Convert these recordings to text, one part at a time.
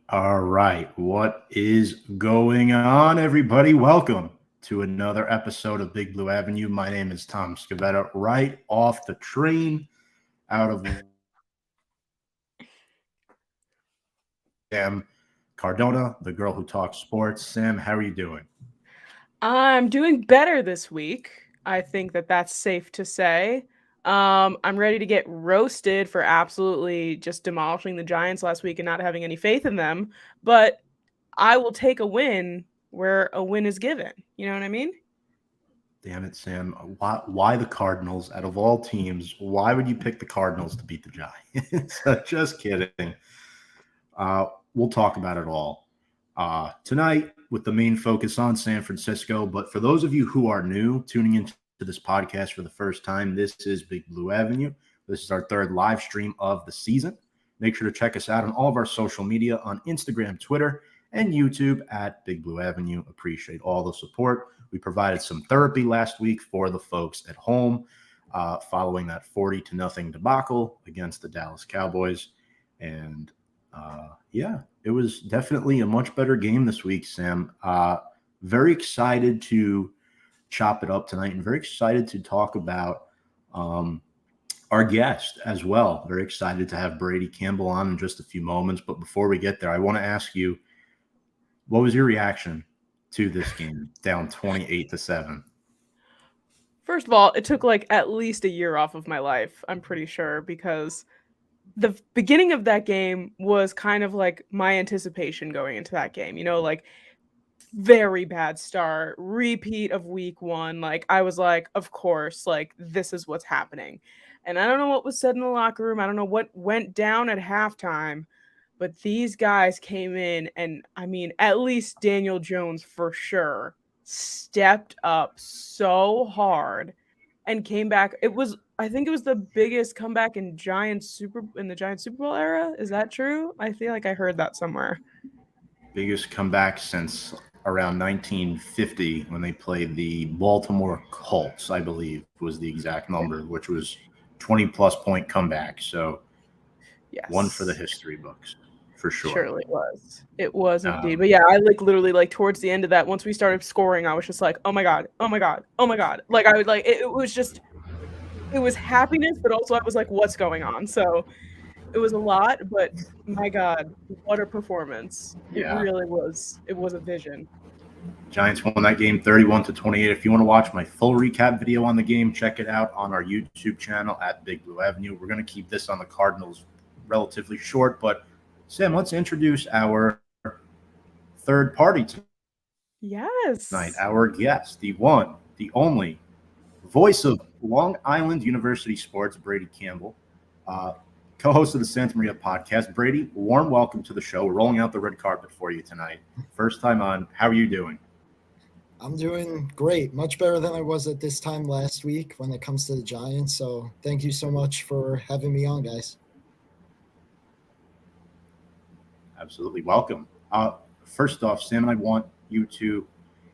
All right. What is going on, everybody? Welcome to another episode of Big Blue Avenue. My name is Tom Scavetta, right off the train out of Sam Cardona, the girl who talks sports. Sam, how are you doing? I'm doing better this week. I think that that's safe to say. I'm ready to get roasted for absolutely just demolishing the Giants last week and not having any faith in them. But I will take a win where a win is given. You know what I mean? Damn it, Sam. Why the Cardinals? Out of all teams, why would you pick the Cardinals to beat the Giants? Just kidding. We'll talk about it all tonight with the main focus on San Francisco. But for those of you who are new, tuning into this podcast for the first time, this is Big Blue Avenue. This is our third live stream of the season. Make sure to check us out on all of our social media on Instagram, Twitter, and YouTube at Big Blue Avenue. Appreciate all the support. We provided some therapy last week for the folks at home following that 40-0 debacle against the Dallas Cowboys. And yeah, it was definitely a much better game this week, Sam. Very excited to chop it up tonight and very excited to talk about our guest as well. Very excited to have Brady Campbell on in just a few moments. But before we get there, I want to ask you, what was your reaction to this game down 28-7? First of all, it took like at least a year off of my life, I'm pretty sure, because the beginning of that game was kind of like my anticipation going into that game. Like very bad start, repeat of week one. Like I was like, of course, like this is what's happening. And I don't know what was said in the locker room. I don't know what went down at halftime, but these guys came in and I mean, at least Daniel Jones for sure stepped up so hard and came back. I think it was the biggest comeback in the Giants Super Bowl era. Is that true? I feel like I heard that somewhere. Biggest comeback since around 1950 when they played the Baltimore Colts, I believe was the exact number, which was 20 plus point comeback. So one for the Yes. history books for sure. Surely it was. It was indeed. Um, But yeah, I like literally like towards the end of that, once we started scoring, I was just like, oh my God, oh my God, oh my God. Like I would like it was just it was happiness, but also I was like, what's going on? So it was a lot, but my God, what a performance. It yeah, really was. It was a vision. Giants won that game 31-28. If you want to watch my full recap video on the game, check it out on our YouTube channel at Big Blue Avenue. We're going to keep this on the Cardinals relatively short, but Sam, let's introduce our third party tonight, Yes. our guest, the one, the only voice of Long Island University Sports, Brady Campbell, uh, co-host of the Santa Maria podcast. Brady, warm welcome to the show. We're rolling out the red carpet for you tonight. First time on. How are you doing? I'm doing great, much better than I was at this time last week when it comes to the Giants. So thank you so much for having me on, guys. Absolutely welcome. First off, Sam and I want you to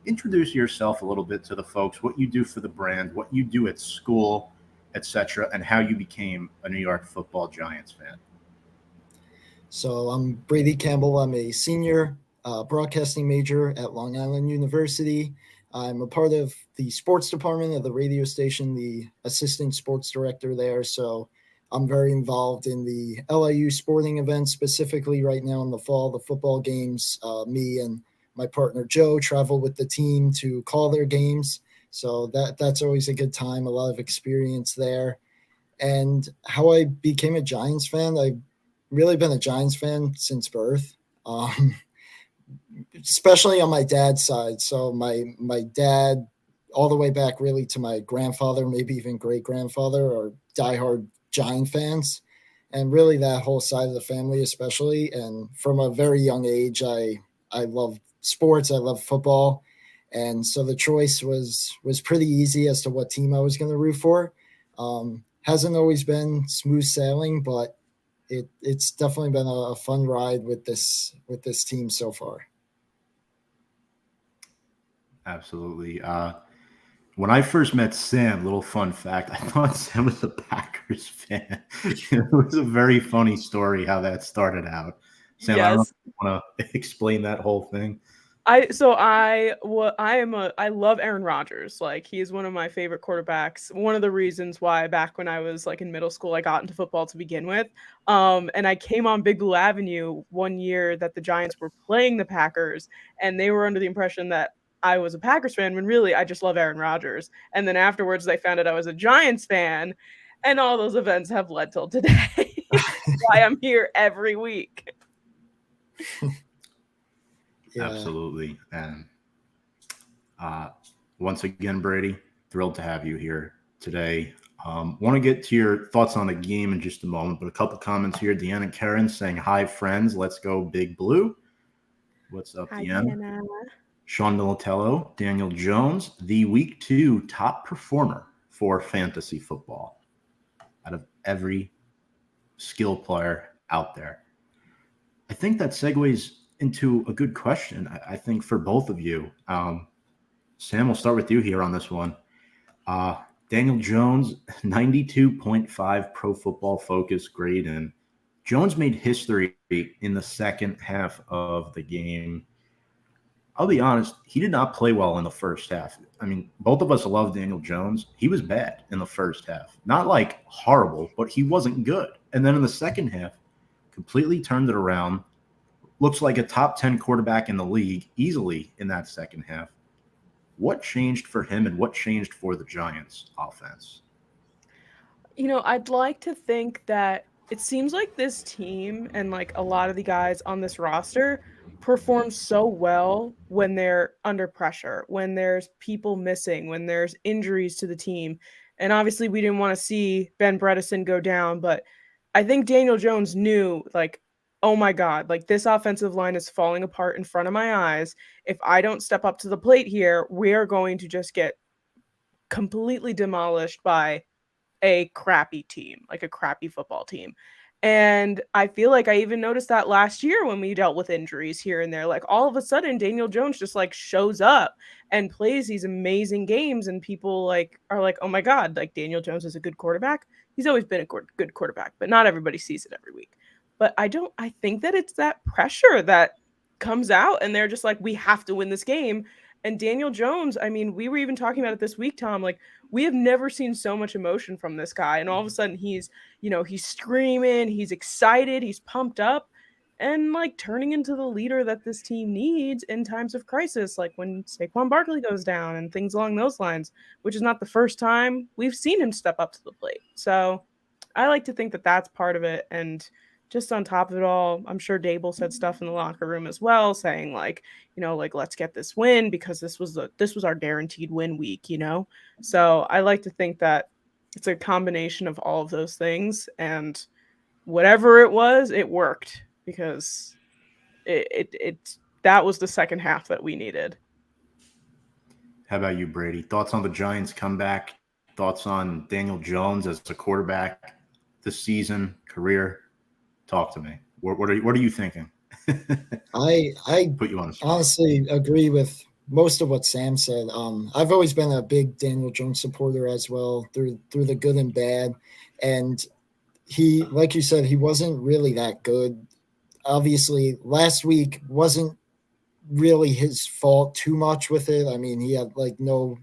introduce yourself a little bit to the folks, what you do for the brand, what you do at school, etc., and how you became a New York Football Giants fan. So I'm Brady Campbell. I'm a senior broadcasting major at Long Island University. I'm a part of the sports department of the radio station, the assistant sports director there. So I'm very involved in the LIU sporting events, specifically right now in the fall, the football games. Me and my partner Joe travel with the team to call their games. So that's always a good time, a lot of experience there. And how I became a Giants fan, I've really been a Giants fan since birth. Um, Especially on my dad's side. So my dad, all the way back really to my grandfather, maybe even great grandfather, are diehard Giant fans, and really that whole side of the family, especially. And from a very young age, I love sports. I love football, and so the choice was pretty easy as to what team I was going to root for. Hasn't always been smooth sailing, but it's definitely been a fun ride with this team so far. Absolutely. When I first met Sam, little fun fact, I thought Sam was a Packers fan. It was a very funny story how that started out. Sam, I don't know Yes. if you want to explain that whole thing. I love Aaron Rodgers. Like, he's one of my favorite quarterbacks. One of the reasons why back when I was like in middle school I got into football to begin with. And I came on Big Blue Avenue one year that the Giants were playing the Packers, and they were under the impression that I was a Packers fan when really I just love Aaron Rodgers. And then afterwards they found out I was a Giants fan, and all those events have led till today. Why I'm here every week. Yeah. Absolutely. And once again, Brady, thrilled to have you here today. Want to get to your thoughts on the game in just a moment, but a couple comments here. Deanna and Karen saying, hi, friends. Let's go Big Blue. What's up, Hi, Deanna? Deanna. Sean Militello, Daniel Jones, the week 2 top performer for fantasy football out of every skill player out there. I think that segues into a good question, I think, for both of you. Sam, we'll start with you here on this one. Daniel Jones, 92.5 Pro Football Focus grade, and Jones made history in the second half of the game. I'll be honest, he did not play well in the first half. I mean, both of us love Daniel Jones. He was bad in the first half. Not like horrible, but he wasn't good. And then in the second half, completely turned it around. Looks like a top 10 quarterback in the league easily in that second half. What changed for him and what changed for the Giants offense? You know, I'd like to think that it seems like this team and like a lot of the guys on this roster perform so well when they're under pressure, when there's people missing, when there's injuries to the team. And obviously we didn't want to see Ben Bredesen go down, but I think Daniel Jones knew, like, oh my God, like this offensive line is falling apart in front of my eyes. If I don't step up to the plate here, we're going to just get completely demolished by a crappy team, like a crappy football team. And I feel like I even noticed that last year when we dealt with injuries here and there. Like, all of a sudden, Daniel Jones just like shows up and plays these amazing games, and people like are like, "Oh my God, like Daniel Jones is a good quarterback." He's always been a good quarterback, but not everybody sees it every week. But I think that it's that pressure that comes out, and they're just like, "We have to win this game." And Daniel Jones, I mean, we were even talking about it this week, Tom. Like, we have never seen so much emotion from this guy, and all of a sudden he's screaming, he's excited, he's pumped up, and like turning into the leader that this team needs in times of crisis, like when Saquon Barkley goes down and things along those lines, which is not the first time we've seen him step up to the plate. So I like to think that that's part of it. And just on top of it all, I'm sure Dable said stuff in the locker room as well, saying like, like, let's get this win because this was our guaranteed win week, So I like to think that it's a combination of all of those things, and whatever it was, it worked because it that was the second half that we needed. How about you, Brady? Thoughts on the Giants comeback? Thoughts on Daniel Jones as a quarterback this season, career? Talk to me. What are you thinking? I Put you on the spot. honestly agree with most of what Sam said. I've always been a big Daniel Jones supporter as well, through the good and bad. And he, like you said, he wasn't really that good. Obviously, last week wasn't really his fault too much with it. I mean, he had like no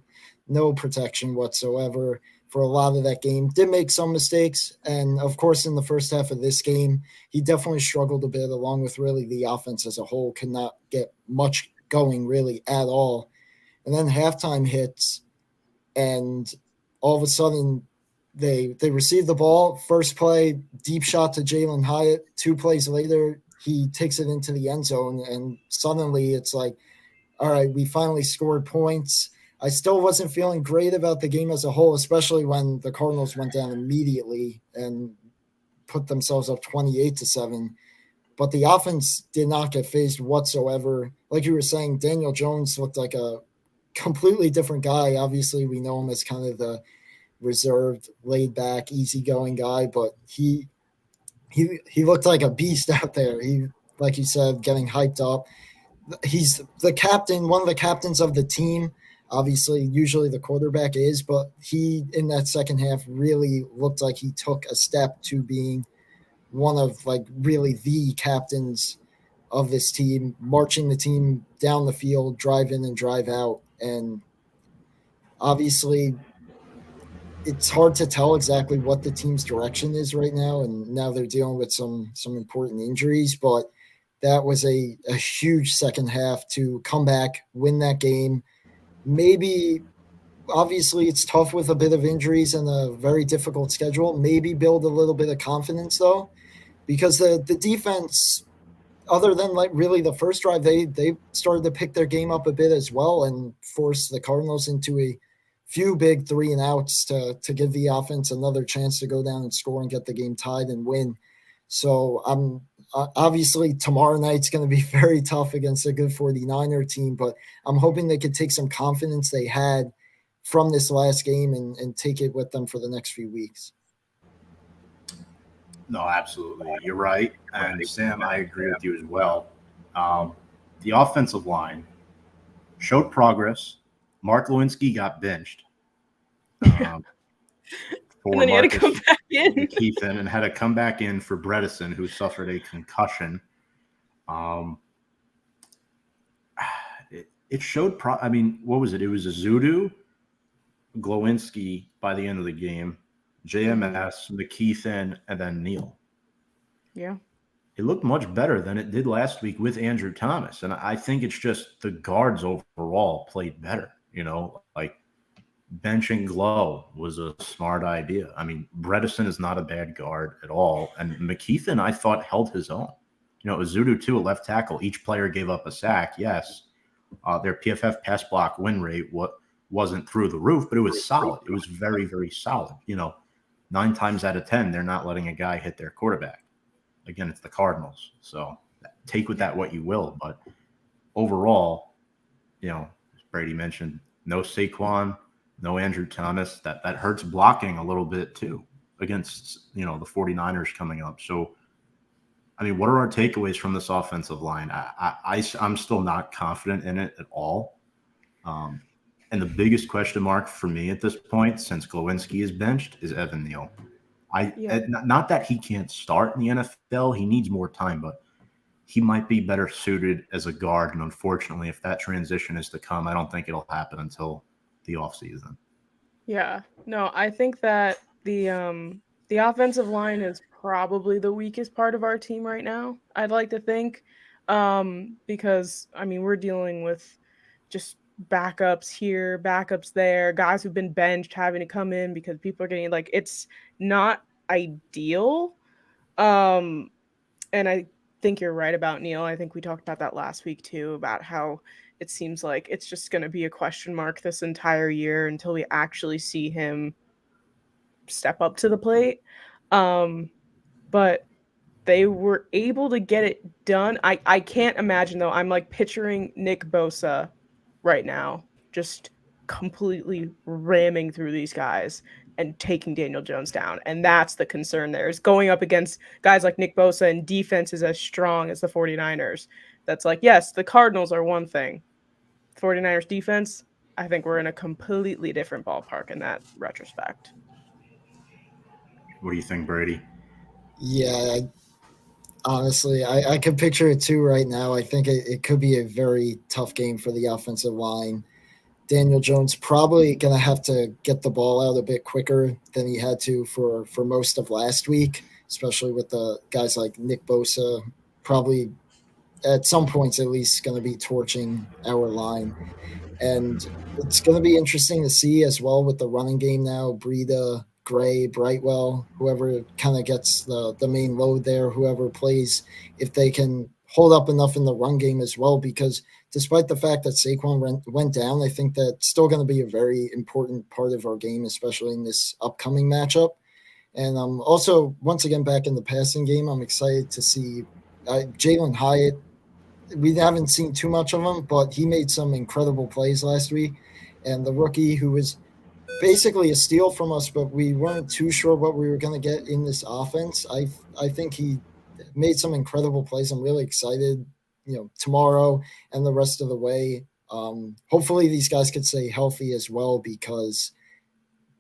protection whatsoever for a lot of that game. Did make some mistakes, and of course in the first half of this game he definitely struggled a bit, along with really the offense as a whole could not get much going really at all. And then halftime hits, and all of a sudden they receive the ball, first play deep shot to Jalen Hyatt, 2 plays later he takes it into the end zone, and suddenly it's like, all right, we finally scored points. I still wasn't feeling great about the game as a whole, especially when the Cardinals went down immediately and put themselves up 28-7. But the offense did not get phased whatsoever. Like you were saying, Daniel Jones looked like a completely different guy. Obviously, we know him as kind of the reserved, laid back, easygoing guy, but he looked like a beast out there. He, like you said, getting hyped up. He's the captain, one of the captains of the team. Obviously, usually the quarterback is, but he, in that second half, really looked like he took a step to being one of like really the captains of this team, marching the team down the field, drive in and drive out. And obviously, it's hard to tell exactly what the team's direction is right now. And now they're dealing with some important injuries, but that was a huge second half to come back, win that game. Maybe, obviously, it's tough with a bit of injuries and a very difficult schedule. Maybe build a little bit of confidence, though, because the defense, other than like really the first drive, they started to pick their game up a bit as well and force the Cardinals into a few big 3-and-outs to give the offense another chance to go down and score and get the game tied and win. So I'm obviously tomorrow night's going to be very tough against a good 49er team, but I'm hoping they could take some confidence they had from this last game and take it with them for the next few weeks. No, absolutely. You're right. And Sam, I agree with you as well. The offensive line showed progress. Mark Lewinsky got benched. And then he had to come back in. Keithan, and had to come back in for Bredesen, who suffered a concussion. It showed what was it? It was a Zudu, Glowinski by the end of the game, JMS, McKeithen, and then Neal. Yeah. It looked much better than it did last week with Andrew Thomas. And I think it's just the guards overall played better. Like benching Glow was a smart idea. I mean, Bredesen is not a bad guard at all. And McKeithen, I thought, held his own. It was Zudu, too, a left tackle. Each player gave up a sack, yes. Their PFF pass block win rate wasn't through the roof, but it was solid. It was very, very solid. 9 times out of 10, they're not letting a guy hit their quarterback. Again, it's the Cardinals. So take with that what you will. But overall, as Brady mentioned, no Saquon, no Andrew Thomas. That hurts blocking a little bit too against, the 49ers coming up. So, what are our takeaways from this offensive line? I'm still not confident in it at all. And the biggest question mark for me at this point, since Glowinski is benched, is Evan Neal. Not that he can't start in the NFL. He needs more time, but he might be better suited as a guard. And unfortunately, if that transition is to come, I don't think it'll happen until the offseason. Yeah. No, I think that the offensive line is probably the weakest part of our team right now, I'd like to think. Because, we're dealing with just backups here, backups there, guys who've been benched having to come in because people are getting it's not ideal. And I think you're right about Neal. I think we talked about that last week too, about how it seems like it's just going to be a question mark this entire year until we actually see him step up to the plate. But they were able to get it done. I can't imagine, though. I'm picturing Nick Bosa right now, just completely ramming through these guys and taking Daniel Jones down. And that's the concern there, is going up against guys like Nick Bosa and defenses as strong as the 49ers. That's yes, the Cardinals are one thing. 49ers defense, I think we're in a completely different ballpark in that retrospect. What do you think, Brady? Yeah, honestly, I can picture it too right now. I think it could be a very tough game for the offensive line. Daniel Jones probably going to have to get the ball out a bit quicker than he had to for most of last week, especially with the guys like Nick Bosa, probably at some points at least going to be torching our line. And it's going to be interesting to see as well with the running game now, Breida, Gray, Brightwell, whoever kind of gets the main load there, whoever plays, if they can hold up enough in the run game as well, because despite the fact that Saquon went down, I think that's still going to be a very important part of our game, especially in this upcoming matchup. And also, once again, back in the passing game, I'm excited to see Jalen Hyatt. We haven't seen too much of him, but he made some incredible plays last week. And the rookie, who was basically a steal from us, but we weren't too sure what we were going to get in this offense, I think he made some incredible plays. I'm really excited, tomorrow and the rest of the way. Hopefully these guys could stay healthy as well, because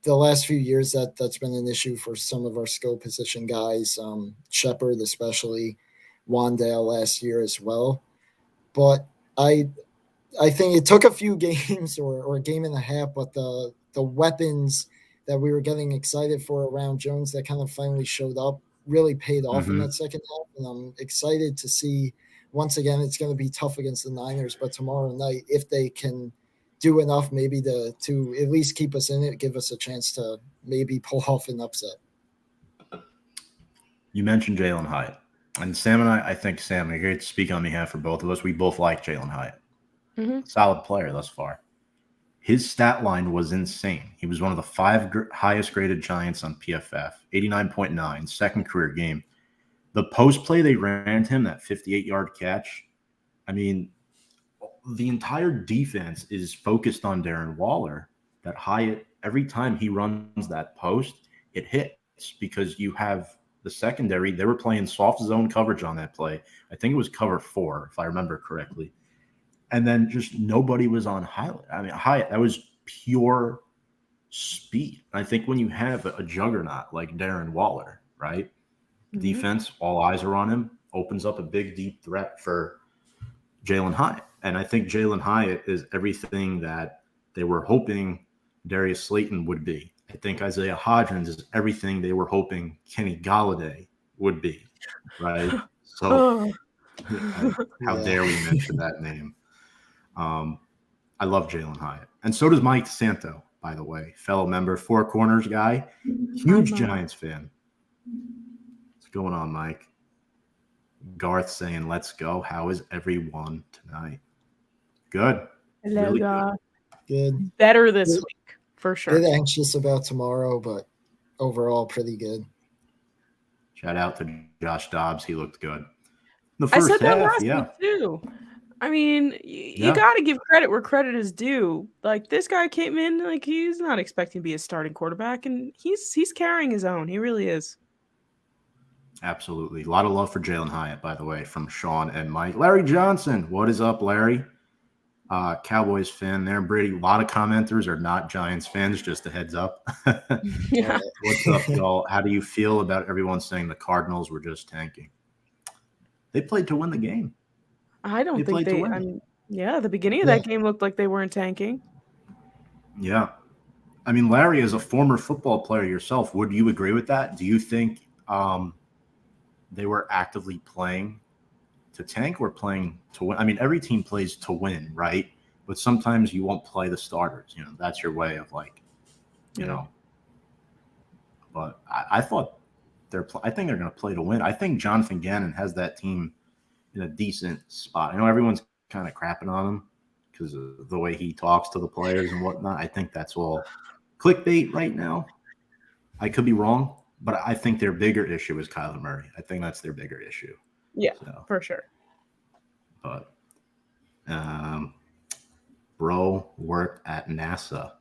the last few years that's been an issue for some of our skill position guys, Shepard especially, Wandale last year as well. But I think it took a few games or a game and a half, but the weapons that we were getting excited for around Jones that kind of finally showed up really paid off in that second half. And I'm excited to see, once again, it's going to be tough against the Niners, but tomorrow night, if they can do enough maybe to at least keep us in it, give us a chance to maybe pull off an upset. You mentioned Jalen Hyatt. And Sam and I think, Sam, I get to speak on behalf of both of us. We both like Jalen Hyatt. Mm-hmm. Solid player thus far. His stat line was insane. He was one of the 5 highest graded Giants on PFF, 89.9, second career game. The post play they ran him, that 58-yard catch, I mean, the entire defense is focused on Darren Waller. That Hyatt, every time he runs that post, it hits because you have the secondary. They were playing soft zone coverage on that play. I think it was cover 4, if I remember correctly. And then just nobody was on Hyatt. I mean, Hyatt, that was pure speed. I think when you have a juggernaut like Darren Waller, right? Mm-hmm. Defense, all eyes are on him, opens up a big, deep threat for Jalen Hyatt. And I think Jalen Hyatt is everything that they were hoping Darius Slayton would be. I think Isaiah Hodgins is everything they were hoping Kenny Golladay would be, right? So how dare we mention that name? I love Jalen Hyatt. And so does Mike DeSanto, by the way, fellow member, Four Corners guy, huge Giants fan. What's going on, Mike? Garth saying, let's go. How is everyone tonight? Good. Hello, really God. Good. Better this week, for sure. A bit anxious about tomorrow, but overall pretty good. Shout out to Josh Dobbs. He looked good. The first half, that last week too. I mean, you got to give credit where credit is due. Like, this guy came in, like, he's not expecting to be a starting quarterback, and he's carrying his own. He really is. Absolutely. A lot of love for Jalen Hyatt, by the way, from Sean and Mike. Larry Johnson, what is up, Larry? Cowboys fan there. Brady, a lot of commenters are not Giants fans, just a heads up. Yeah. What's up, y'all? How do you feel about everyone saying the Cardinals were just tanking? They played to win the game. I don't think they. I mean, the beginning of that game looked like they weren't tanking. Yeah. I mean, Larry, as a former football player yourself, would you agree with that? Do you think they were actively playing to tank or playing to win? I mean, every team plays to win, right? But sometimes you won't play the starters. You know, that's your way of, like, you know. But I thought I think they're going to play to win. I think Jonathan Gannon has that team in a decent spot. I know everyone's kind of crapping on him because of the way he talks to the players and whatnot. I think that's all clickbait right now. I could be wrong, but I think their bigger issue is Kyler Murray. I think that's their bigger issue. Yeah, for sure. But bro worked at NASA.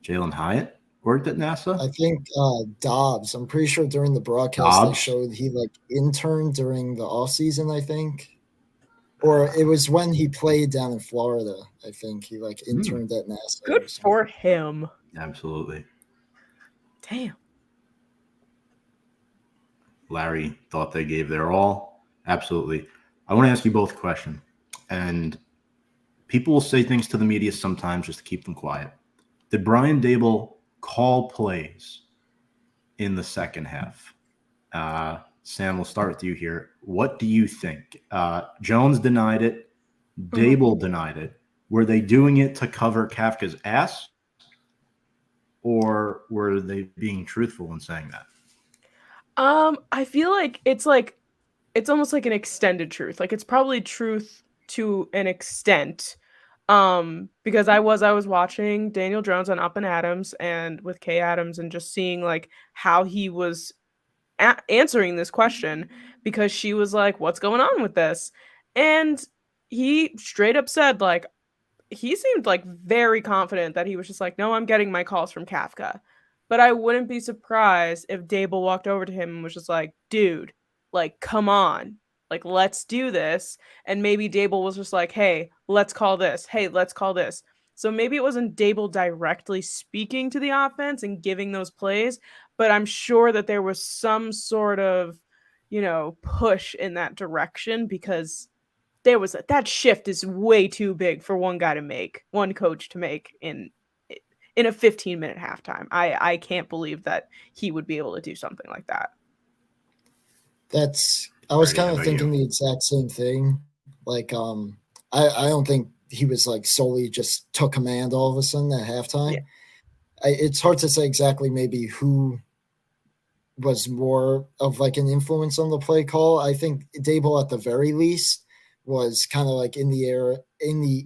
Jalen Hyatt worked at NASA? I think Dobbs. I'm pretty sure during the broadcast they showed he interned during the offseason, I think. Or it was when he played down in Florida, I think. He interned at NASA. Good for him. Absolutely. Damn. Larry thought they gave their all. Absolutely. I want to ask you both a question. And people will say things to the media sometimes just to keep them quiet. Did Brian Daboll call plays in the second half? Sam, we'll start with you here. What do you think? Jones denied it. Daboll denied it. Were they doing it to cover Kafka's ass? Or were they being truthful in saying that? I feel like it's almost like an extended truth. Like, it's probably truth to an extent. Because I was watching Daniel Jones on Up and Adams and with Kay Adams and just seeing like how he was answering this question, because she was like, what's going on with this? And he straight up said, like, he seemed like very confident that he was just like, no, I'm getting my calls from Kafka. But I wouldn't be surprised if Daboll walked over to him and was just like, dude, like, come on. Like, let's do this. And maybe Daboll was just like, hey, let's call this. Hey, let's call this. So maybe it wasn't Daboll directly speaking to the offense and giving those plays, but I'm sure that there was some sort of push in that direction, because that shift is way too big for one coach to make in a 15-minute halftime. I can't believe that he would be able to do something like that. I was Brady, how kind of about thinking you? the exact same thing. Like, I don't think he was like solely just took command all of a sudden at halftime. Yeah. It's hard to say exactly maybe who was more of like an influence on the play call. I think Dable at the very least was kind of like in the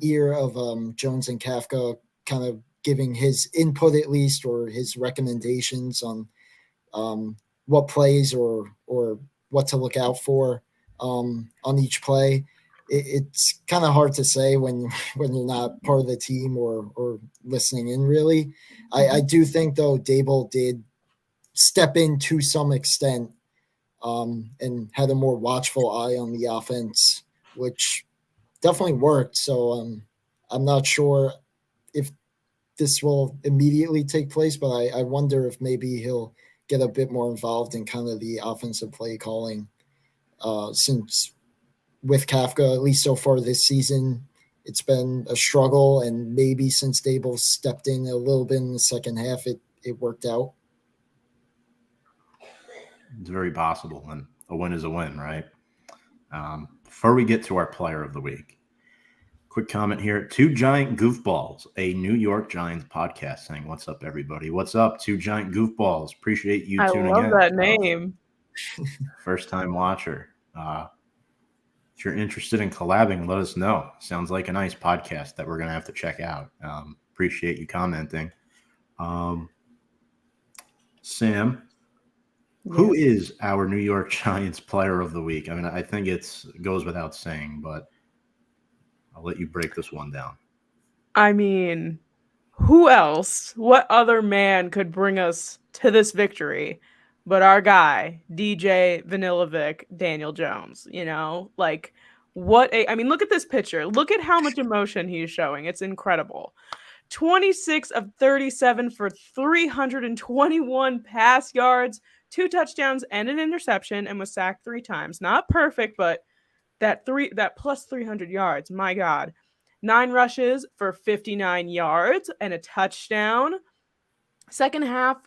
ear of Jones and Kafka, kind of giving his input at least, or his recommendations on what plays or what to look out for on each play. It's kind of hard to say when you're not part of the team or listening in really. I do think though Dable did step in to some extent and had a more watchful eye on the offense, which definitely worked. So I'm not sure if this will immediately take place, but I wonder if maybe he'll get a bit more involved in kind of the offensive play calling, since with Kafka, at least so far this season, it's been a struggle, and maybe since Dable stepped in a little bit in the second half, it worked out. It's very possible, and a win is a win, right? Before we get to our player of the week, quick comment here. Two Giant Goofballs, a New York Giants podcast, saying, "What's up, everybody? What's up, Two Giant Goofballs? Appreciate you I tuning love in. that name. First time watcher. If you're interested in collabing, let us know. Sounds like a nice podcast that we're going to have to check out. Appreciate you commenting. Sam, who Yes. is our New York Giants player of the week? I mean, I think it goes without saying, but I'll let you break this one down. I mean, who else? What other man could bring us to this victory but our guy, DJ Vanilla Vic Daniel Jones? Like, I mean, look at this picture. Look at how much emotion he's showing. It's incredible. 26 of 37 for 321 pass yards, 2 touchdowns, and an interception, and was sacked 3 times. Not perfect, but that plus 300 yards, my God. 9 rushes for 59 yards and a touchdown. Second half,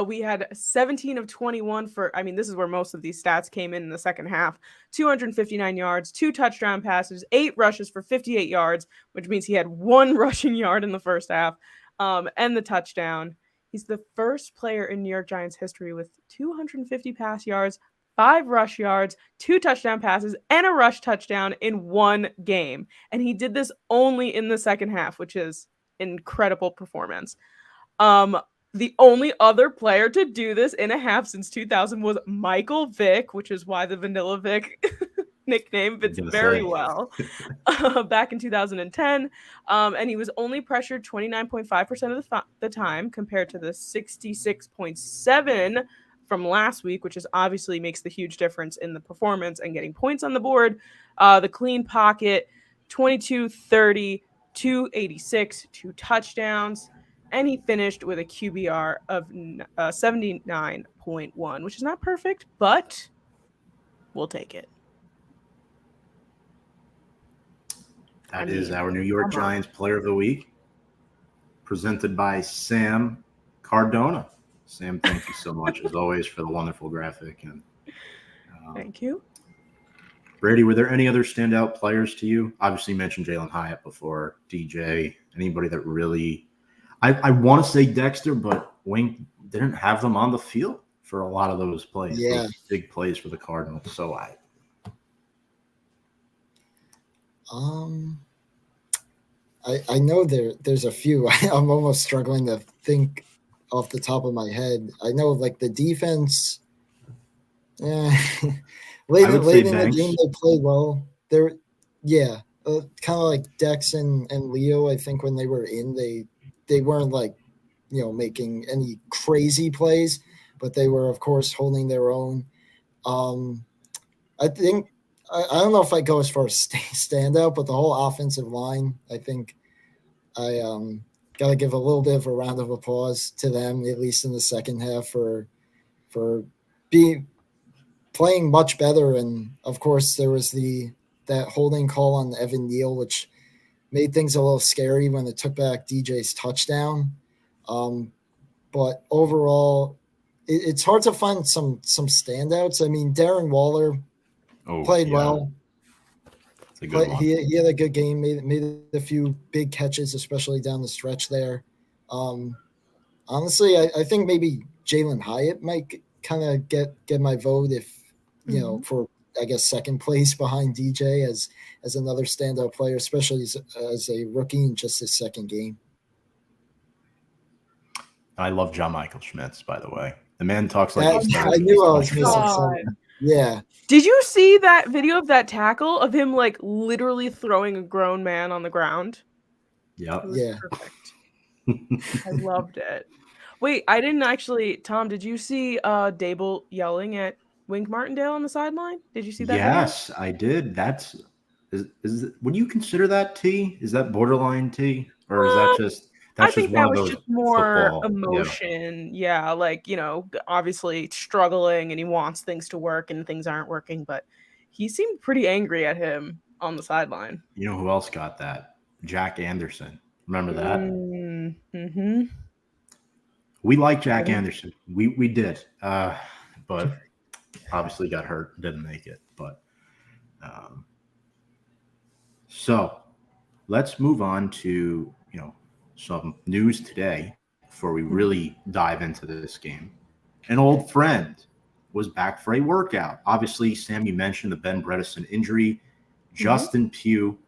we had 17 of 21 this is where most of these stats came in the second half. 259 yards, 2 touchdown passes, 8 rushes for 58 yards, which means he had 1 rushing yard in the first half, and the touchdown. He's the first player in New York Giants history with 250 pass yards, 5 rush yards, 2 touchdown passes, and a rush touchdown in one game. And he did this only in the second half, which is incredible performance. The only other player to do this in a half since 2000 was Michael Vick, which is why the Vanilla Vic nickname fits very well, back in 2010. And he was only pressured 29.5% of the time compared to the 66.7% from last week, which is obviously makes the huge difference in the performance and getting points on the board. The clean pocket, 22, 30, 286, 2 touchdowns. And he finished with a QBR of 79.1, which is not perfect, but we'll take it. That is our New York Giants player of the week, presented by Sam Cardona. Sam, thank you so much, as always, for the wonderful graphic. And thank you. Brady, were there any other standout players to you? Obviously, you mentioned Jalen Hyatt before, DJ. Anybody that really – I want to say Dexter, but Wink didn't have them on the field for a lot of those plays, those big plays for the Cardinals. So I know there's a few. I'm almost struggling to think off the top of my head. I know like the defense. Late in the game they played well. They're kind of like Dex and Leo. I think when they were in, they weren't like making any crazy plays, but they were of course holding their own. I think I don't know if I go as far as standout, but the whole offensive line, I think I got to give a little bit of a round of applause to them, at least in the second half, for being playing much better. And of course, there was that holding call on Evan Neal, which made things a little scary when it took back DJ's touchdown. But overall, it's hard to find some standouts. I mean, Darren Waller played well. It's a good one. He had a good game, made a few big catches, especially down the stretch there. Honestly, I think maybe Jalen Hyatt might kind of get my vote if, you know, for, I guess, second place behind DJ as another standout player, especially as a rookie in just his second game. I love John Michael Schmitz, by the way. The man talks like I knew I was missing something. Yeah. Did you see that video of that tackle of him like literally throwing a grown man on the ground? Yep. Yeah. Perfect. I loved it. Wait, I didn't actually. Tom, did you see Dable yelling at Wink Martindale on the sideline? Did you see that? Yes, video? I did. That's would you consider that T? Is that borderline T, or is that just? I think that was just more football, emotion. Yeah, like, you know, obviously struggling and he wants things to work and things aren't working, but he seemed pretty angry at him on the sideline. You know who else got that? Jack Anderson. Remember that? Mm-hmm. We like Jack Anderson. We did. But obviously got hurt, didn't make it. But so let's move on to, you know, some news today before we really dive into this game. An old friend was back for a workout. Obviously, Sam, you mentioned the Ben Bredesen injury. Justin Pugh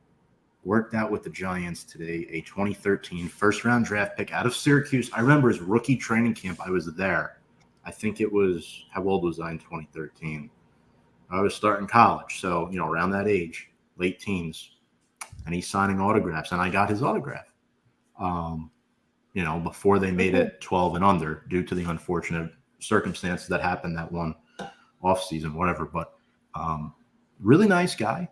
worked out with the Giants today, a 2013 first-round draft pick out of Syracuse. I remember his rookie training camp. I was there. I think it was, how old was I in 2013? I was starting college, so, you know, around that age, late teens. And he's signing autographs, and I got his autograph. You know, before they made it 12 and under due to the unfortunate circumstances that happened that one off season, whatever. But really nice guy.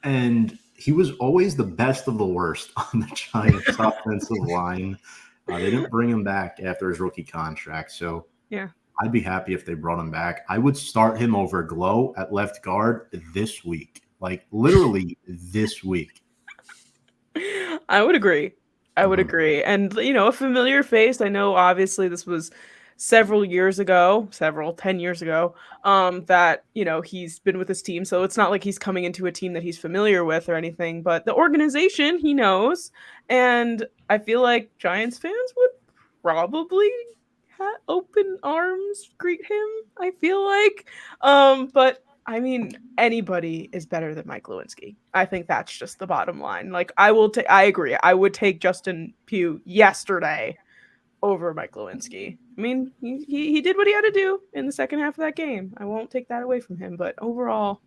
And he was always the best of the worst on the Giants offensive line. They didn't bring him back after his rookie contract. So yeah, I'd be happy if they brought him back. I would start him over Glow at left guard this week. Like literally this week. I would agree. And, you know, a familiar face. I know, obviously, this was 10 years ago, that, you know, he's been with his team. So it's not like he's coming into a team that he's familiar with or anything, but the organization he knows. And I feel like Giants fans would probably open arms greet him, I feel like. But I mean, anybody is better than Mike Lewinsky. I think that's just the bottom line. Like, I agree. I would take Justin Pugh yesterday over Mike Lewinsky. I mean, he did what he had to do in the second half of that game. I won't take that away from him. But overall,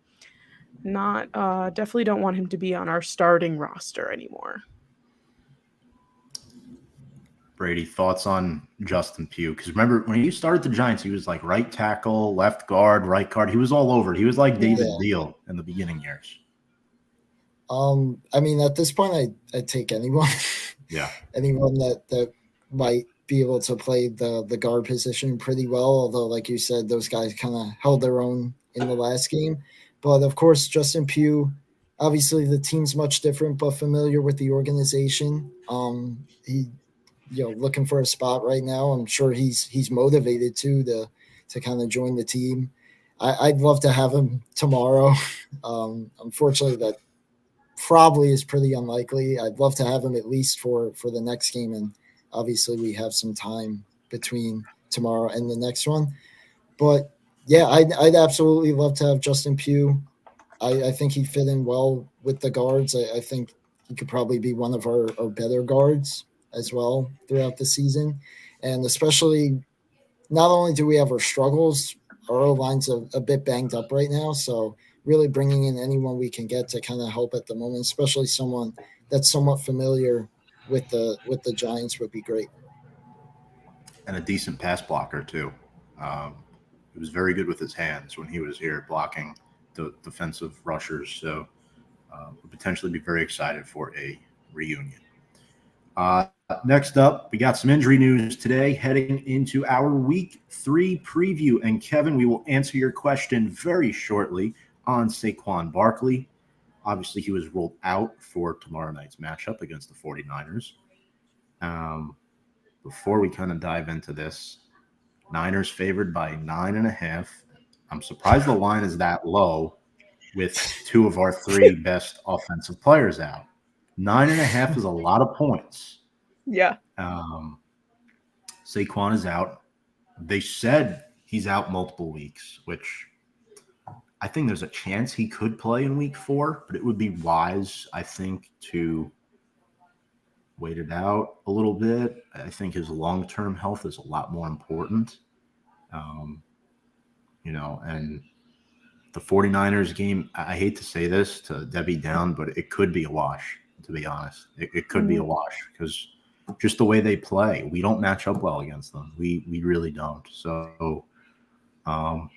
definitely don't want him to be on our starting roster anymore. Brady, thoughts on Justin Pugh? Because remember, when he started the Giants, he was like right tackle, left guard, right guard. He was all over. He was like David Deal in the beginning years. I mean, at this point, I'd take anyone. Yeah. Anyone that might be able to play the guard position pretty well. Although, like you said, those guys kind of held their own in the last game. But, of course, Justin Pugh, obviously the team's much different, but familiar with the organization. He – you know, looking for a spot right now. I'm sure he's motivated to kind of join the team. I'd love to have him tomorrow. Unfortunately, that probably is pretty unlikely. I'd love to have him at least for the next game, and obviously we have some time between tomorrow and the next one. But yeah, I'd absolutely love to have Justin Pugh. I think he'd fit in well with the guards. I think he could probably be one of our better guards as well throughout the season. And especially, not only do we have our struggles, our O-line's a bit banged up right now. So really bringing in anyone we can get to kind of help at the moment, especially someone that's somewhat familiar with the Giants, would be great. And a decent pass blocker too. He was very good with his hands when he was here blocking the defensive rushers. So would potentially be very excited for a reunion. Next up, we got some injury news today heading into our week 3 preview. And Kevin, we will answer your question very shortly on Saquon Barkley. Obviously, he was ruled out for tomorrow night's matchup against the 49ers. Before we kind of dive into this, Niners favored by 9.5. I'm surprised the line is that low with 2 of our 3 best offensive players out. 9.5 is a lot of points. Yeah. Saquon is out. They said he's out multiple weeks, which I think there's a chance he could play in week 4, but it would be wise, I think, to wait it out a little bit. I think his long-term health is a lot more important. And the 49ers game, I hate to say this to Debbie Down, but it could be a wash, to be honest. It could be a wash because just the way they play, we don't match up well against them. We really don't. So, but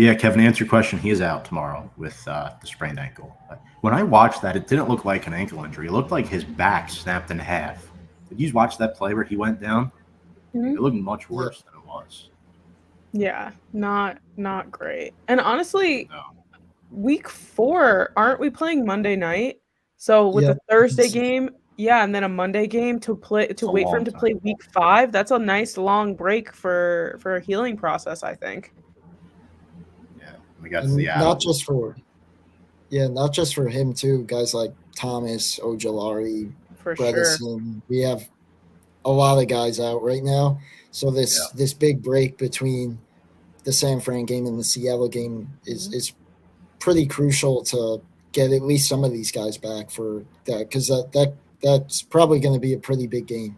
yeah, Kevin, to answer your question, he is out tomorrow with the sprained ankle. When I watched that, it didn't look like an ankle injury. It looked like his back snapped in half. Did you watch that play where he went down? It looked much worse than it was. Yeah, not great. And honestly, week 4, aren't we playing Monday night? So with the Thursday game, and then a Monday game to wait for him to play week 5, that's a nice long break for a healing process, I think. Yeah, we got Seattle. Not just for him too. Guys like Thomas, Ojolari, for Bredesen. Sure. We have a lot of guys out right now. So this big break between the San Fran game and the Seattle game is pretty crucial to get at least some of these guys back for that, because that's probably going to be a pretty big game.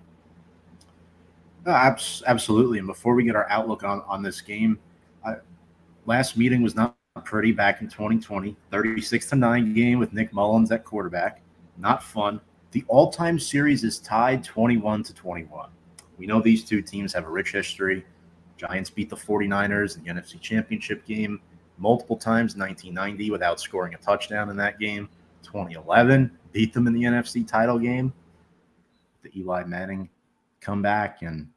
Absolutely. And before we get our outlook on this game, last meeting was not pretty back in 2020. 36-9 game with Nick Mullins at quarterback. Not fun. The all-time series is tied 21-21. We know these two teams have a rich history. Giants beat the 49ers in the NFC Championship game multiple times, 1990 without scoring a touchdown in that game. 2011 beat them in the NFC title game, the Eli Manning comeback. And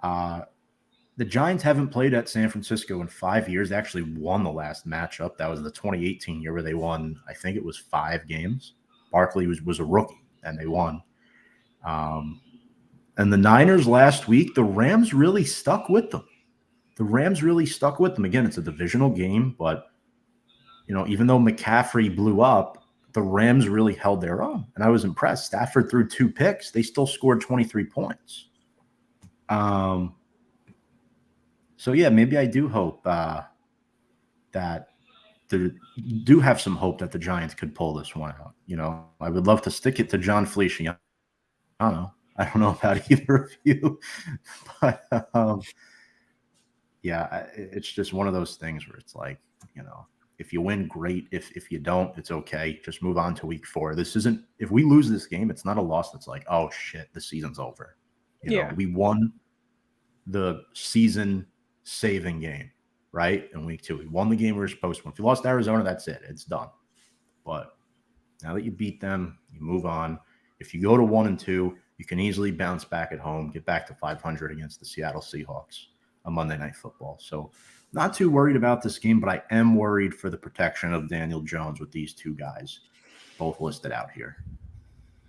the Giants haven't played at San Francisco in 5 years. They actually won the last matchup. That was the 2018 year where they won, I think it was 5 games. Barkley was a rookie, and they won. And the Niners last week, the Rams really stuck with them. Again, it's a divisional game, but, even though McCaffrey blew up, the Rams really held their own. And I was impressed. Stafford threw 2 picks. They still scored 23 points. So, yeah, maybe I do hope that do have some hope that the Giants could pull this one out. I would love to stick it to John Feliciano. I don't know about either of you, but it's just one of those things where it's like, if you win, great. If you don't, it's okay. Just move on to week 4. This isn't, if we lose this game, it's not a loss that's like, oh shit, the season's over. We won the season saving game, right? In week 2, we won the game we were supposed to. If you lost Arizona, that's it. It's done. But now that you beat them, you move on. If you go to 1-2, you can easily bounce back at home, get back to 500 against the Seattle Seahawks on Monday Night Football. So not too worried about this game, but I am worried for the protection of Daniel Jones with these 2 guys both listed out here.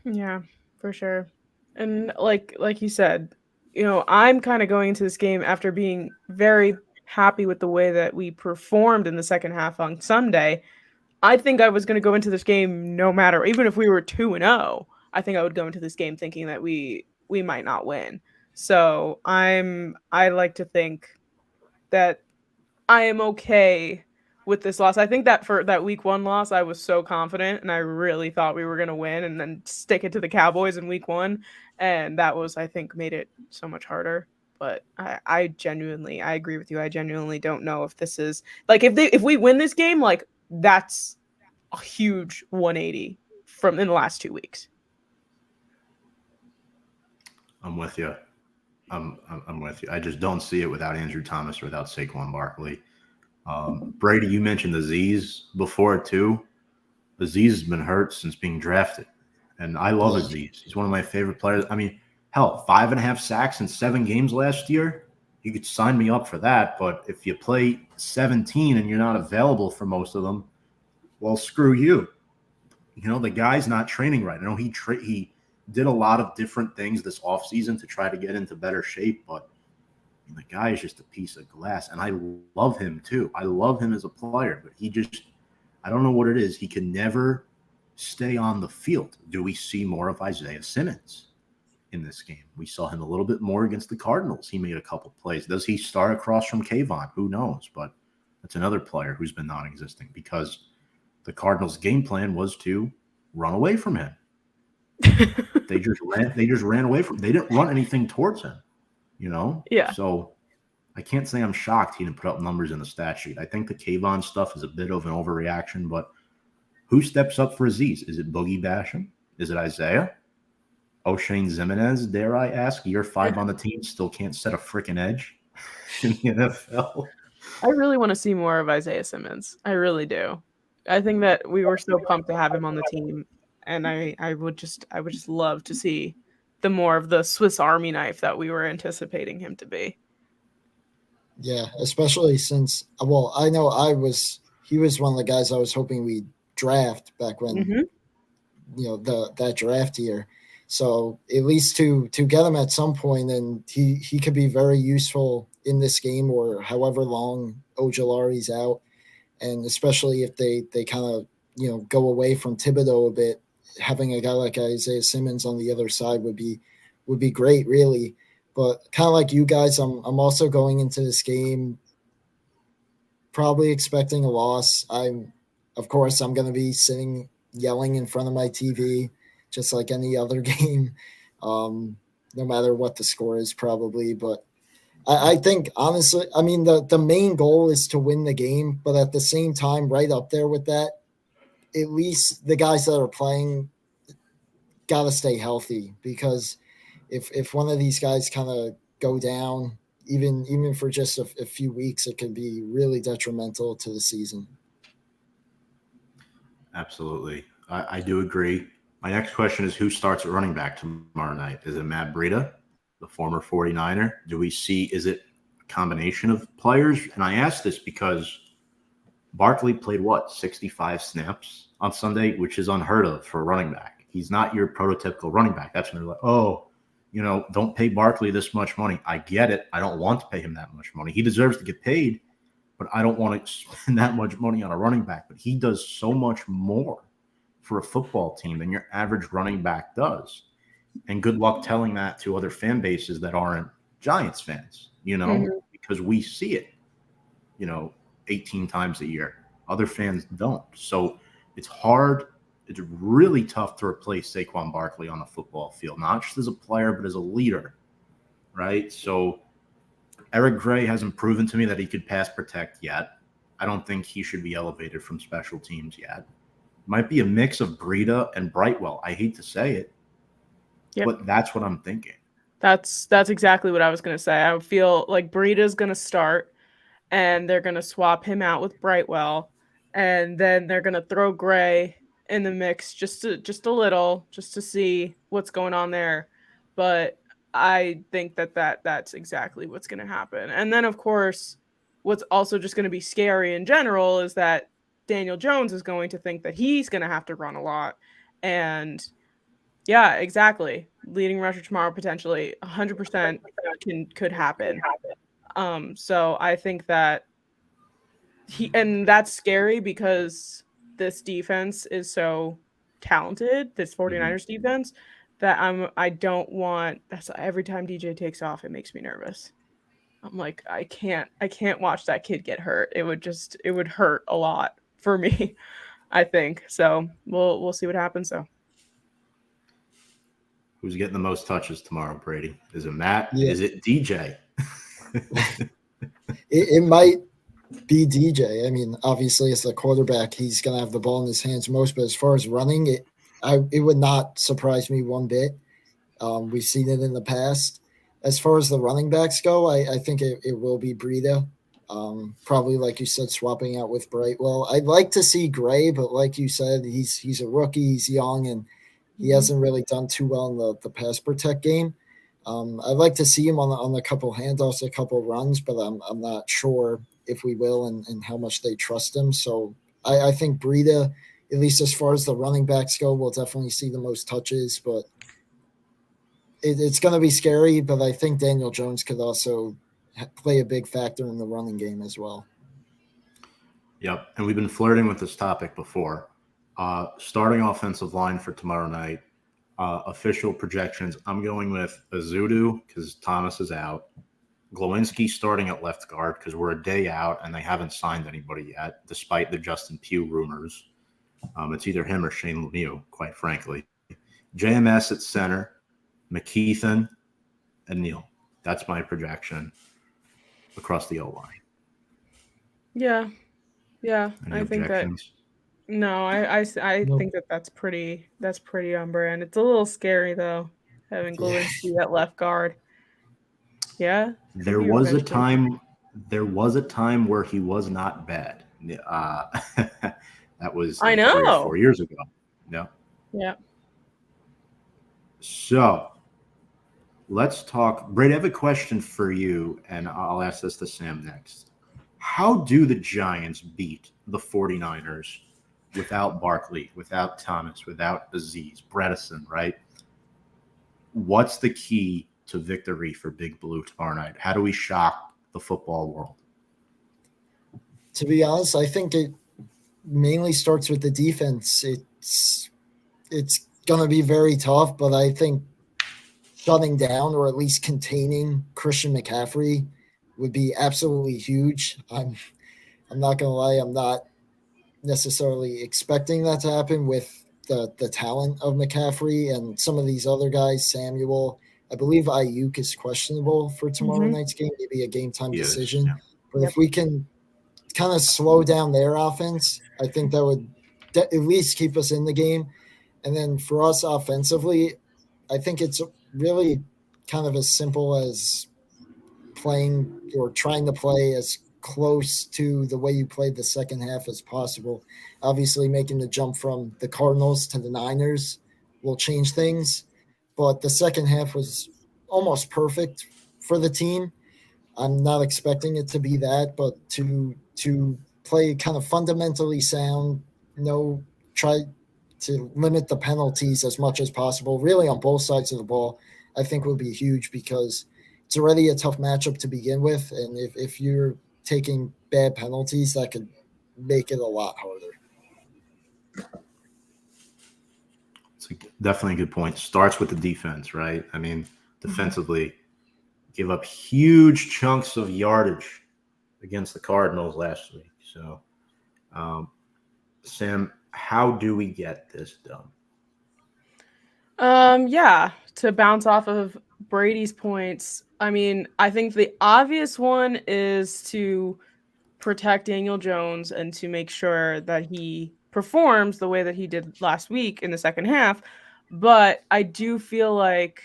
Yeah, for sure. And like you said, I'm kind of going into this game after being very happy with the way that we performed in the second half on Sunday. I think I was going to go into this game no matter, even if we were 2-0, I think I would go into this game thinking that we might not win. So I like to think that I am okay with this loss. I think that for that week 1 loss, I was so confident and I really thought we were going to win and then stick it to the Cowboys in week 1. And that was, I think, made it so much harder. But I agree with you. I genuinely don't know if this is like, if we win this game, like that's a huge 180 from in the last 2 weeks. I'm with you. I'm with you. I just don't see it without Andrew Thomas or without Saquon Barkley. Brady, you mentioned Azeez before too. Azeez has been hurt since being drafted, And I love Aziz. He's one of my favorite players. I mean, hell, 5.5 sacks in 7 games last year. You could sign me up for that. But if you play 17 and you're not available for most of them, well, screw you. You know, the guy's not training right. I know he did a lot of different things this offseason to try to get into better shape, but the guy is just a piece of glass. And I love him too. I love him as a player, but I don't know what it is. He can never stay on the field. Do we see more of Isaiah Simmons in this game? We saw him a little bit more against the Cardinals. He made a couple plays. Does he start across from Kayvon? Who knows? But that's another player who's been non-existent because the Cardinals' game plan was to run away from him. They just ran away from him. They didn't run anything towards him, you know? Yeah. So I can't say I'm shocked he didn't put up numbers in the stat sheet. I think the Kayvon stuff is a bit of an overreaction, but who steps up for Aziz? Is it Boogie Basham? Is it Isaiah? O'Shane Zimenez, dare I ask? Year 5 on the team, still can't set a freaking edge in the NFL. I really want to see more of Isaiah Simmons. I really do. I think that we were so pumped to have him on the team, and I would just love to see the more of the Swiss Army knife that we were anticipating him to be. Yeah, especially since, well, I know he was one of the guys I was hoping we'd draft back when, that draft year. So at least to get him at some point, and he could be very useful in this game or however long Ojulari's out. And especially if they kind of, go away from Thibodeau a bit, having a guy like Isaiah Simmons on the other side would be great, really. But kind of like you guys, I'm also going into this game probably expecting a loss. Of course, I'm going to be sitting yelling in front of my TV, just like any other game, no matter what the score is, probably. But I think, honestly, I mean, the main goal is to win the game, but at the same time, right up there with that, at least the guys that are playing got to stay healthy, because if one of these guys kind of go down, even for just a few weeks, it could be really detrimental to the season. Absolutely. I do agree. My next question is, who starts at running back tomorrow night? Is it Matt Breida, the former 49er? Is it a combination of players? And I ask this because Barkley played 65 snaps on Sunday, which is unheard of for a running back. He's not your prototypical running back. That's when they're like, don't pay Barkley this much money. I get it. I don't want to pay him that much money. He deserves to get paid, but I don't want to spend that much money on a running back. But he does so much more for a football team than your average running back does. And good luck telling that to other fan bases that aren't Giants fans, because we see it, 18 times a year. Other fans don't. So it's hard. It's really tough to replace Saquon Barkley on the football field, not just as a player, but as a leader, right? So Eric Gray hasn't proven to me that he could pass protect yet. I don't think he should be elevated from special teams yet. Might be a mix of Breida and Brightwell. I hate to say it, but that's what I'm thinking. That's exactly what I was going to say. I feel like Breida's going to start, and they're going to swap him out with Brightwell, and then they're going to throw Gray in the mix just a little, just to see what's going on there. But I think that's exactly what's going to happen. And then, of course, what's also just going to be scary in general is that Daniel Jones is going to think that he's going to have to run a lot. And yeah, exactly. Leading rusher tomorrow, potentially 100% could happen. So I think that and that's scary because this defense is so talented, this 49ers defense, that I don't want, that's every time DJ takes off, it makes me nervous. I'm like, I can't watch that kid get hurt. It would hurt a lot for me, I think. So we'll see what happens though. Who's getting the most touches tomorrow, Brady? Is it Matt? Yeah. Is it DJ? it might be DJ. I mean, obviously, as the quarterback, he's going to have the ball in his hands most. But as far as running, it would not surprise me one bit. We've seen it in the past. As far as the running backs go, I think it will be Breida. Probably, like you said, swapping out with Brightwell. I'd like to see Gray, but like you said, he's a rookie. He's young, and He hasn't really done too well in the pass protect game. I'd like to see him on a couple handoffs, a couple runs, but I'm not sure if we will and how much they trust him. So I think Breida, at least as far as the running backs go, will definitely see the most touches, but it's going to be scary. But I think Daniel Jones could also play a big factor in the running game as well. Yep, and we've been flirting with this topic before. Starting offensive line for tomorrow night, official projections, I'm going with Azudu because Thomas is out. Glowinski starting at left guard because we're a day out and they haven't signed anybody yet, despite the Justin Pugh rumors. It's either him or Shane Lemieux, quite frankly. JMS at center, McKeithen, and Neal. That's my projection across the O-line. Yeah. Any I think that. objections? No, I Nope. think that's pretty on brand. It's a little scary though, having Glowinski at left guard. Yeah. There was a time where he was not bad. That was I 3 or know. 4 years ago. No. Yeah. So let's talk. Brady, I have a question for you, and I'll ask this to Sam next. How do the Giants beat the 49ers without Barkley, without Thomas, without Aziz, Bredesen, right? What's the key to victory for Big Blue tomorrow night? How do we shock the football world? To be honest, I think it mainly starts with the defense. It's going to be very tough, but I think shutting down or at least containing Christian McCaffrey would be absolutely huge. I'm not going to lie, I'm not necessarily expecting that to happen with the talent of McCaffrey and some of these other guys. Samuel, I believe Ayuk is questionable for tomorrow night's game, maybe a game time decision. Yeah. But if we can kind of slow down their offense, I think that would at least keep us in the game. And then for us offensively, I think it's really kind of as simple as playing or trying to play as close to the way you played the second half as possible. Obviously, making the jump from the Cardinals to the Niners will change things, but the second half was almost perfect for the team. I'm not expecting it to be that, but to play kind of fundamentally sound, try to limit the penalties as much as possible, really on both sides of the ball, I think would be huge because it's already a tough matchup to begin with. And if you're taking bad penalties, that could make it a lot harder. It's definitely a good point. Starts with the defense, right? I mean, defensively, give up huge chunks of yardage against the Cardinals last week. So, Sam, how do we get this done? Yeah, to bounce off of Brady's points, I mean, I think the obvious one is to protect Daniel Jones and to make sure that he performs the way that he did last week in the second half. But I do feel like,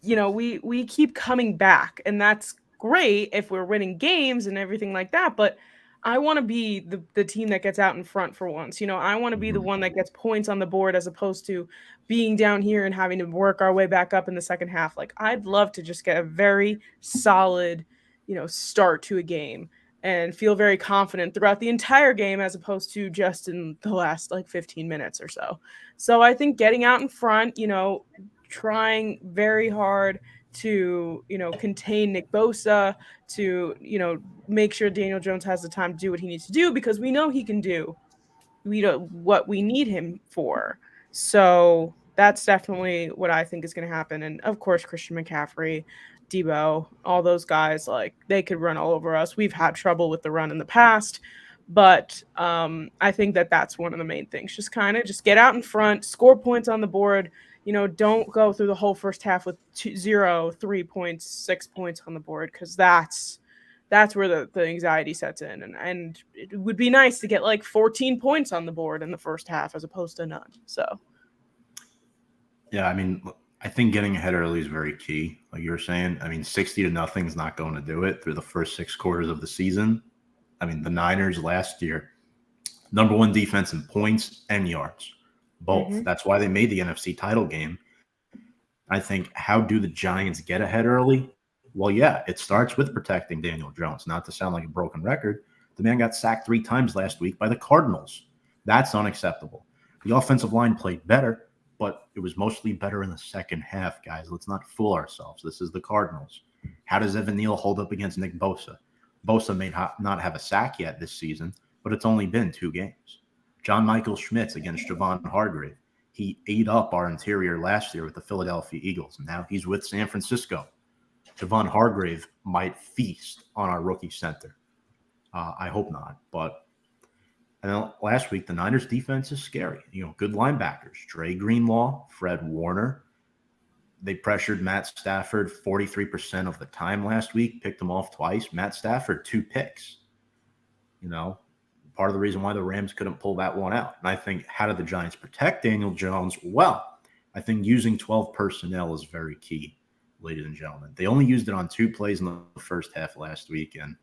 we keep coming back, and that's great if we're winning games and everything like that. But I want to be the team that gets out in front for once. I want to be the one that gets points on the board as opposed to being down here and having to work our way back up in the second half. Like, I'd love to just get a very solid, start to a game and feel very confident throughout the entire game as opposed to just in the last 15 minutes or so. So I think getting out in front, trying very hard to, contain Nick Bosa, to, make sure Daniel Jones has the time to do what he needs to do because we know he can do what we need him for. So that's definitely what I think is going to happen. And of course, Christian McCaffrey, Debo, all those guys, they could run all over us. We've had trouble with the run in the past, but I think that's one of the main things. Just get out in front, score points on the board. Don't go through the whole first half with 0, 3 points, 6 points on the board because that's where the anxiety sets in. And it would be nice to get 14 points on the board in the first half as opposed to none. So, yeah, I mean, I think getting ahead early is very key. Like you were saying, I mean, 60-0 is not going to do it through the first 6 quarters of the season. I mean, the Niners last year, #1 defense in points and yards. Both. Mm-hmm. That's why they made the NFC title game. I think, how do the Giants get ahead early? Well, yeah, it starts with protecting Daniel Jones. Not to sound like a broken record, the man got sacked 3 times last week by the Cardinals. That's unacceptable. The offensive line played better, but it was mostly better in the second half, guys. Let's not fool ourselves. This is the Cardinals. How does Evan Neal hold up against Nick Bosa? Bosa may not have a sack yet this season, but it's only been 2 games. John Michael Schmitz against Javon Hargrave. He ate up our interior last year with the Philadelphia Eagles, and now he's with San Francisco. Javon Hargrave might feast on our rookie center. I hope not, but and then last week the Niners defense is scary. Good linebackers: Dre Greenlaw, Fred Warner. They pressured Matt Stafford 43% of the time last week. Picked him off twice. Matt Stafford 2 picks. Part of the reason why the Rams couldn't pull that one out. And I think, how did the Giants protect Daniel Jones? Well, I think using 12 personnel is very key, ladies and gentlemen. They only used it on 2 plays in the first half last week, and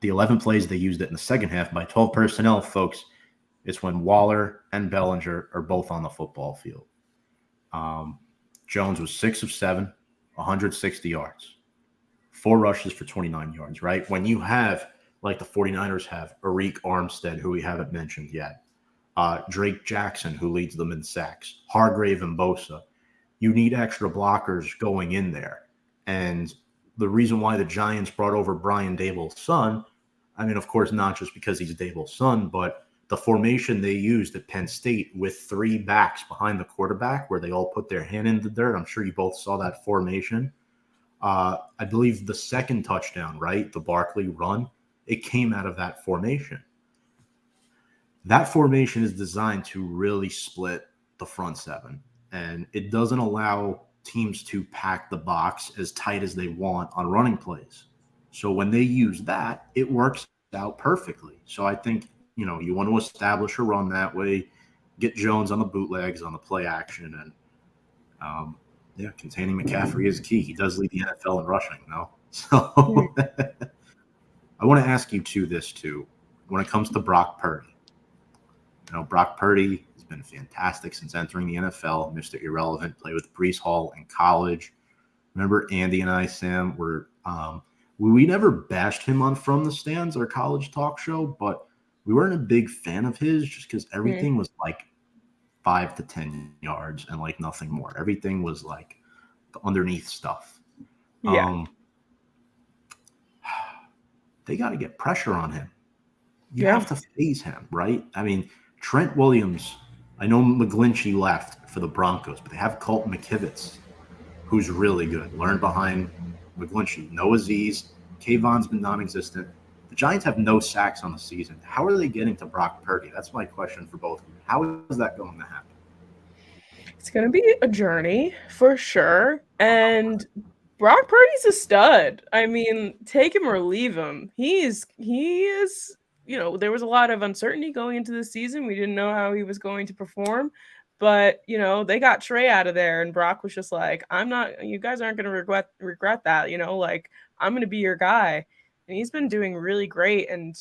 the 11 plays they used it in the second half. By 12 personnel, folks, it's when Waller and Bellinger are both on the football field. Jones was 6 of 7, 160 yards, 4 rushes for 29 yards, right? When you have, like the 49ers have, Arik Armstead, who we haven't mentioned yet, Drake Jackson, who leads them in sacks, Hargrave and Bosa, you need extra blockers going in there. And the reason why the Giants brought over Brian Daboll's son, I mean, of course, not just because he's Daboll's son, but the formation they used at Penn State with 3 backs behind the quarterback where they all put their hand in the dirt. I'm sure you both saw that formation. I believe the second touchdown, right, the Barkley run, it came out of that formation. That formation is designed to really split the front 7, and it doesn't allow teams to pack the box as tight as they want on running plays. So when they use that, it works out perfectly. So I think, you want to establish a run that way, get Jones on the bootlegs, on the play action, and containing McCaffrey is key. He does lead the NFL in rushing, So I want to ask you this too. When it comes to Brock Purdy, Brock Purdy has been fantastic since entering the NFL. Mr. Irrelevant, played with Breece Hall in college. Remember Andy and I, Sam, we never bashed him on From the Stands, our college talk show, but we weren't a big fan of his just because everything was like 5 to 10 yards and like nothing more. Everything was like the underneath stuff. Yeah. They got to get pressure on him. You have to phase him, right? I mean, Trent Williams, I know McGlinchey left for the Broncos, but they have Colton McKivitz, who's really good. Learned behind McGlinchey. No Aziz. Kayvon's been non-existent. The Giants have no sacks on the season. How are they getting to Brock Purdy? That's my question for both of you. How is that going to happen? It's going to be a journey for sure. And Brock Purdy's a stud. I mean, take him or leave him. He is, there was a lot of uncertainty going into the season. We didn't know how he was going to perform. But, they got Trey out of there, and Brock was just like, you guys aren't going to regret that, I'm going to be your guy. And he's been doing really great. And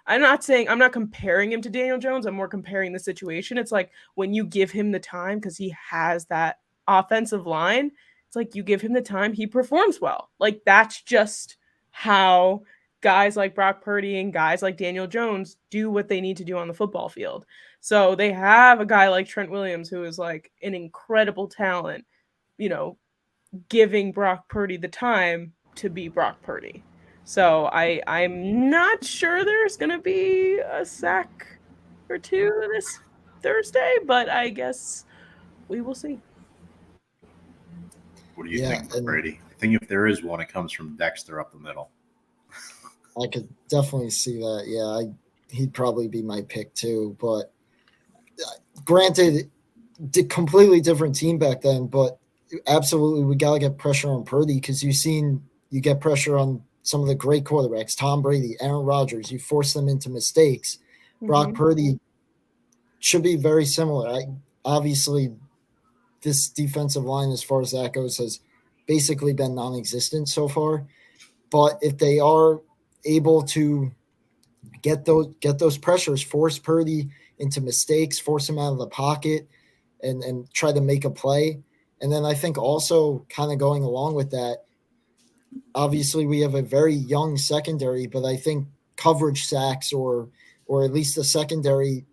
I'm not comparing him to Daniel Jones. I'm more comparing the situation. It's like when you give him the time, because he has that offensive line, it's like you give him the time, he performs well. Like that's just how guys like Brock Purdy and guys like Daniel Jones do what they need to do on the football field. So they have a guy like Trent Williams, who is like an incredible talent, giving Brock Purdy the time to be Brock Purdy. So I'm not sure there's going to be a sack or 2 this Thursday, but I guess we will see. What do you think, Brady? I think if there is one, it comes from Dexter up the middle. I could definitely see that. Yeah, he'd probably be my pick too. But granted, completely different team back then. But absolutely, we got to get pressure on Purdy because you get pressure on some of the great quarterbacks, Tom Brady, Aaron Rodgers. You force them into mistakes. Mm-hmm. Brock Purdy should be very similar. Obviously, this defensive line, as far as that goes, has basically been non-existent so far. But if they are able to get those pressures, force Purdy into mistakes, force him out of the pocket, and try to make a play. And then I think also kind of going along with that, obviously we have a very young secondary, but I think coverage sacks or at least the secondary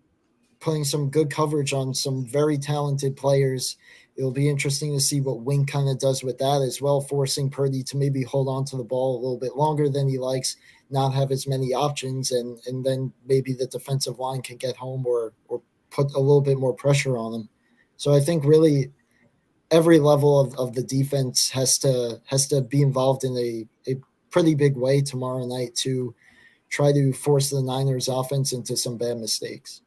putting some good coverage on some very talented players. It'll be interesting to see what Wink kind of does with that as well, forcing Purdy to maybe hold on to the ball a little bit longer than he likes, not have as many options, and then maybe the defensive line can get home or put a little bit more pressure on him. So I think really every level of the defense has to be involved in a pretty big way tomorrow night to try to force the Niners offense into some bad mistakes.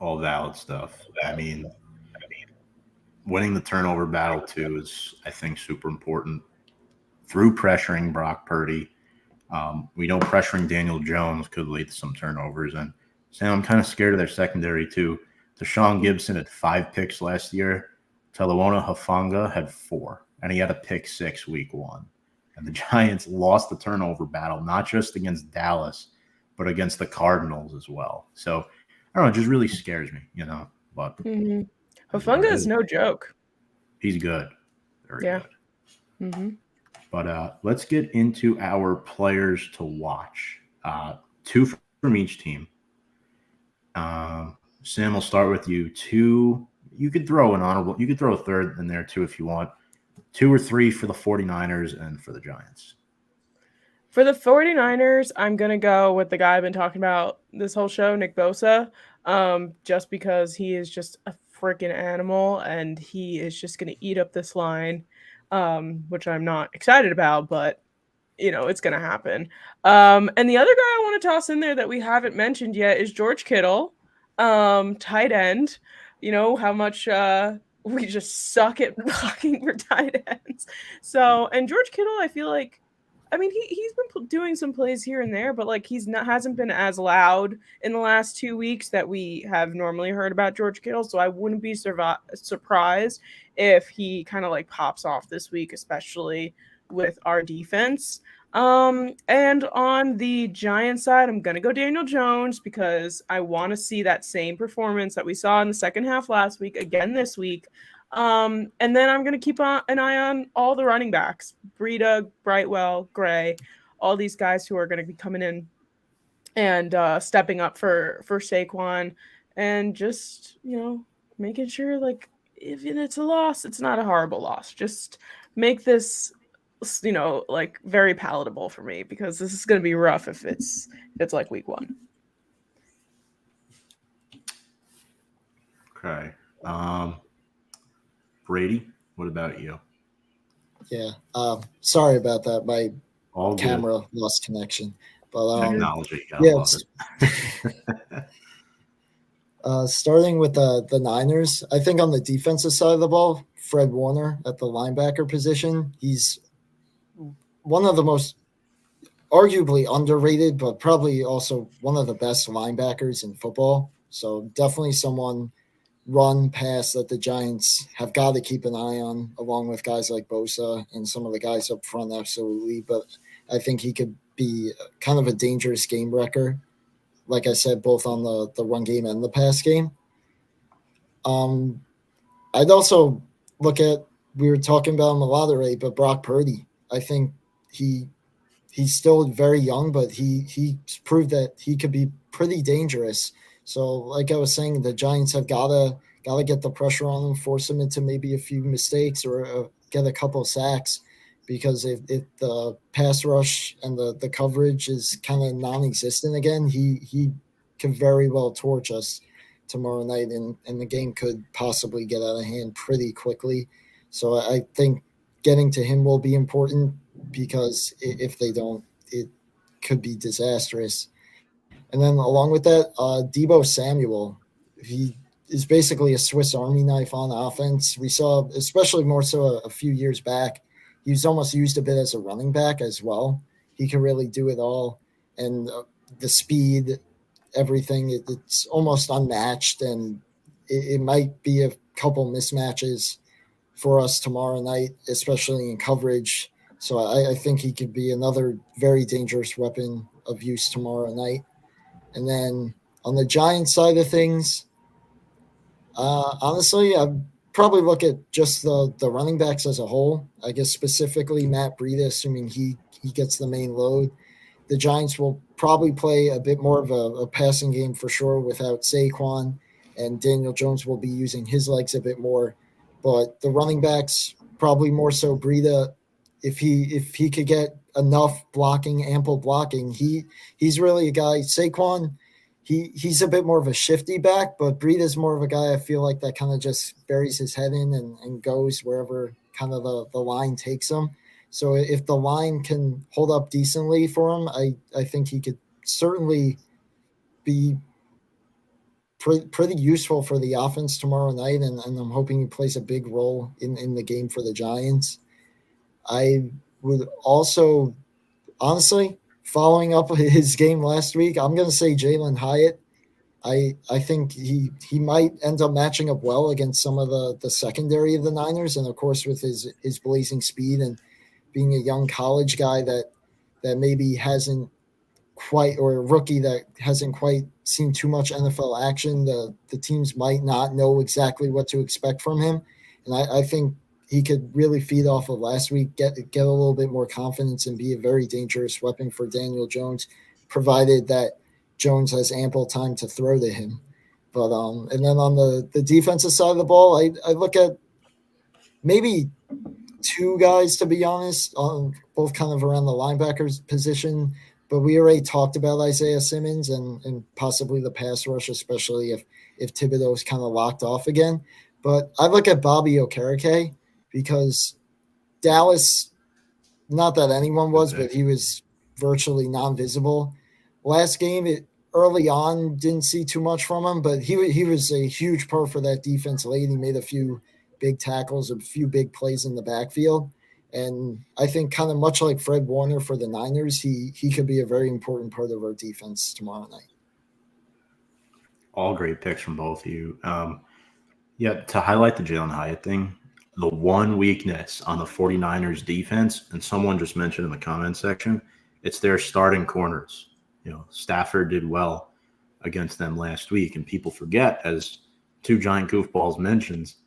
All valid stuff. I mean, winning the turnover battle too is, I think, super important through pressuring Brock Purdy. We know pressuring Daniel Jones could lead to some turnovers. And Sam, I'm kind of scared of their secondary too. Deshaun Gibson had 5 picks last year. Talawona Hufanga had 4, and he had a pick 6 week 1. And the Giants lost the turnover battle, not just against Dallas, but against the Cardinals as well. So, I don't know, it just really scares me, but Hufanga is no joke. He's good. Very good. Mm-hmm. But let's get into our players to watch. 2 from each team. Sam, we'll start with you. 2, you could throw a third in there too if you want. 2 or 3 for the 49ers and for the Giants. For the 49ers, I'm going to go with the guy I've been talking about this whole show, Nick Bosa, just because he is just a freaking animal and he is just going to eat up this line, which I'm not excited about, but, it's going to happen. And the other guy I want to toss in there that we haven't mentioned yet is George Kittle, tight end. You know how much we just suck at blocking for tight ends. So, and George Kittle, I feel like, he's been doing some plays here and there, but like hasn't been as loud in the last 2 weeks that we have normally heard about George Kittle. So I wouldn't be surprised if he kind of like pops off this week, especially with our defense. And on the Giants side, I'm gonna go Daniel Jones because I want to see that same performance that we saw in the second half last week again this week. And then I'm going to keep an eye on all the running backs, Breida, Brightwell, Gray, all these guys who are going to be coming in and stepping up for Saquon and just, making sure like if it's a loss, it's not a horrible loss. Just make this, like very palatable for me because this is going to be rough if it's like week 1. Okay. Brady, what about you? Yeah. Sorry about that. My All camera good. lost connection. But technology. Yeah. Starting with the Niners, I think on the defensive side of the ball, Fred Warner at the linebacker position, he's one of the most arguably underrated, but probably also one of the best linebackers in football. So definitely someone run pass that the Giants have got to keep an eye on, along with guys like Bosa and some of the guys up front, absolutely. But I think he could be kind of a dangerous game wrecker, like I said, both on the run game and the pass game. I'd also look at, we were talking about him a lot already, but Brock Purdy. I think he's still very young, but he proved that he could be pretty dangerous. So, like I was saying, the Giants have gotta get the pressure on him, force him into maybe a few mistakes or get a couple of sacks, because if the pass rush and the coverage is kind of non-existent again, he could very well torch us tomorrow night, and the game could possibly get out of hand pretty quickly. So I think getting to him will be important, because if they don't, it could be disastrous. And then along with that, Deebo Samuel, he is basically a Swiss Army knife on offense. We saw, especially more so a few years back, he was almost used a bit as a running back as well. He can really do it all. And the speed, everything, it's almost unmatched. And it might be a couple mismatches for us tomorrow night, especially in coverage. So I think he could be another very dangerous weapon of use tomorrow night. And then on the Giants side of things, honestly, I'd probably look at just the running backs as a whole. I guess specifically Matt Breida, assuming he gets the main load. The Giants will probably play a bit more of a passing game for sure without Saquon, and Daniel Jones will be using his legs a bit more. But the running backs, probably more so Breida, if he could get enough blocking, ample blocking, he's really a guy. Saquon, he's a bit more of a shifty back, but Breida's more of a guy I feel like that kind of just buries his head in and goes wherever kind of the line takes him. So if the line can hold up decently for him, I think he could certainly be pretty useful for the offense tomorrow night, and I'm hoping he plays a big role in the game for the Giants. I would also, honestly, following up his game last week, I'm going to say Jalen Hyatt. I think he might end up matching up well against some of the secondary of the Niners, and of course with his blazing speed and being a young college guy that maybe hasn't quite, or a rookie that hasn't quite seen too much NFL action, the teams might not know exactly what to expect from him. And I think he could really feed off of last week, get a little bit more confidence, and be a very dangerous weapon for Daniel Jones, provided that Jones has ample time to throw to him. But and then on the defensive side of the ball, I look at maybe two guys, to be honest, both kind of around the linebackers position. But we already talked about Isaiah Simmons and possibly the pass rush, especially if Thibodeau's kind of locked off again. But I look at Bobby Okereke because Dallas, not that anyone was, but he was virtually non-visible. Last game, early on, didn't see too much from him, but he was a huge part for that defense late. He made a few big tackles, a few big plays in the backfield. And I think kind of much like Fred Warner for the Niners, he could be a very important part of our defense tomorrow night. All great picks from both of you. Yeah, to highlight the Jalen Hyatt thing, the one weakness on the 49ers defense, and someone just mentioned in the comment section, it's their starting corners. You know, Stafford did well against them last week, and people forget, as two giant goofballs mentions,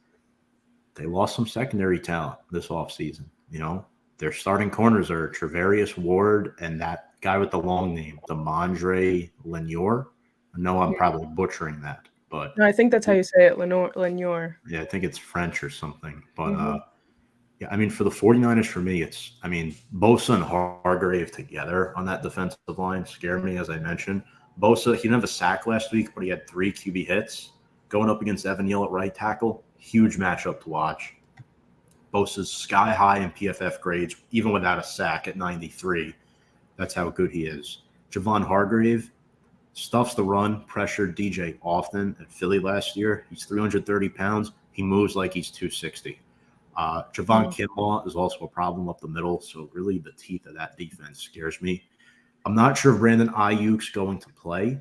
they lost some secondary talent this offseason. You know, their starting corners are Trevarius Ward and that guy with the long name, Demondre Lenoir. I know I'm probably butchering that, but no, I think that's how you say it, Lenoir. Yeah, I think it's French or something. But yeah, I mean, for the 49ers, for me, it's, I mean, Bosa and Hargrave together on that defensive line scared me, as I mentioned. Bosa, he didn't have a sack last week, but he had 3 QB hits going up against Evan Neal at right tackle. Huge matchup to watch. Bosa's sky high in PFF grades, even without a sack at 93. That's how good he is. Javon Hargrave stuffs the run, pressured DJ often at Philly last year. He's 330 pounds. He moves like he's 260. Javon Kinlaw is also a problem up the middle, so really the teeth of that defense scares me. I'm not sure if Brandon Ayuk's going to play.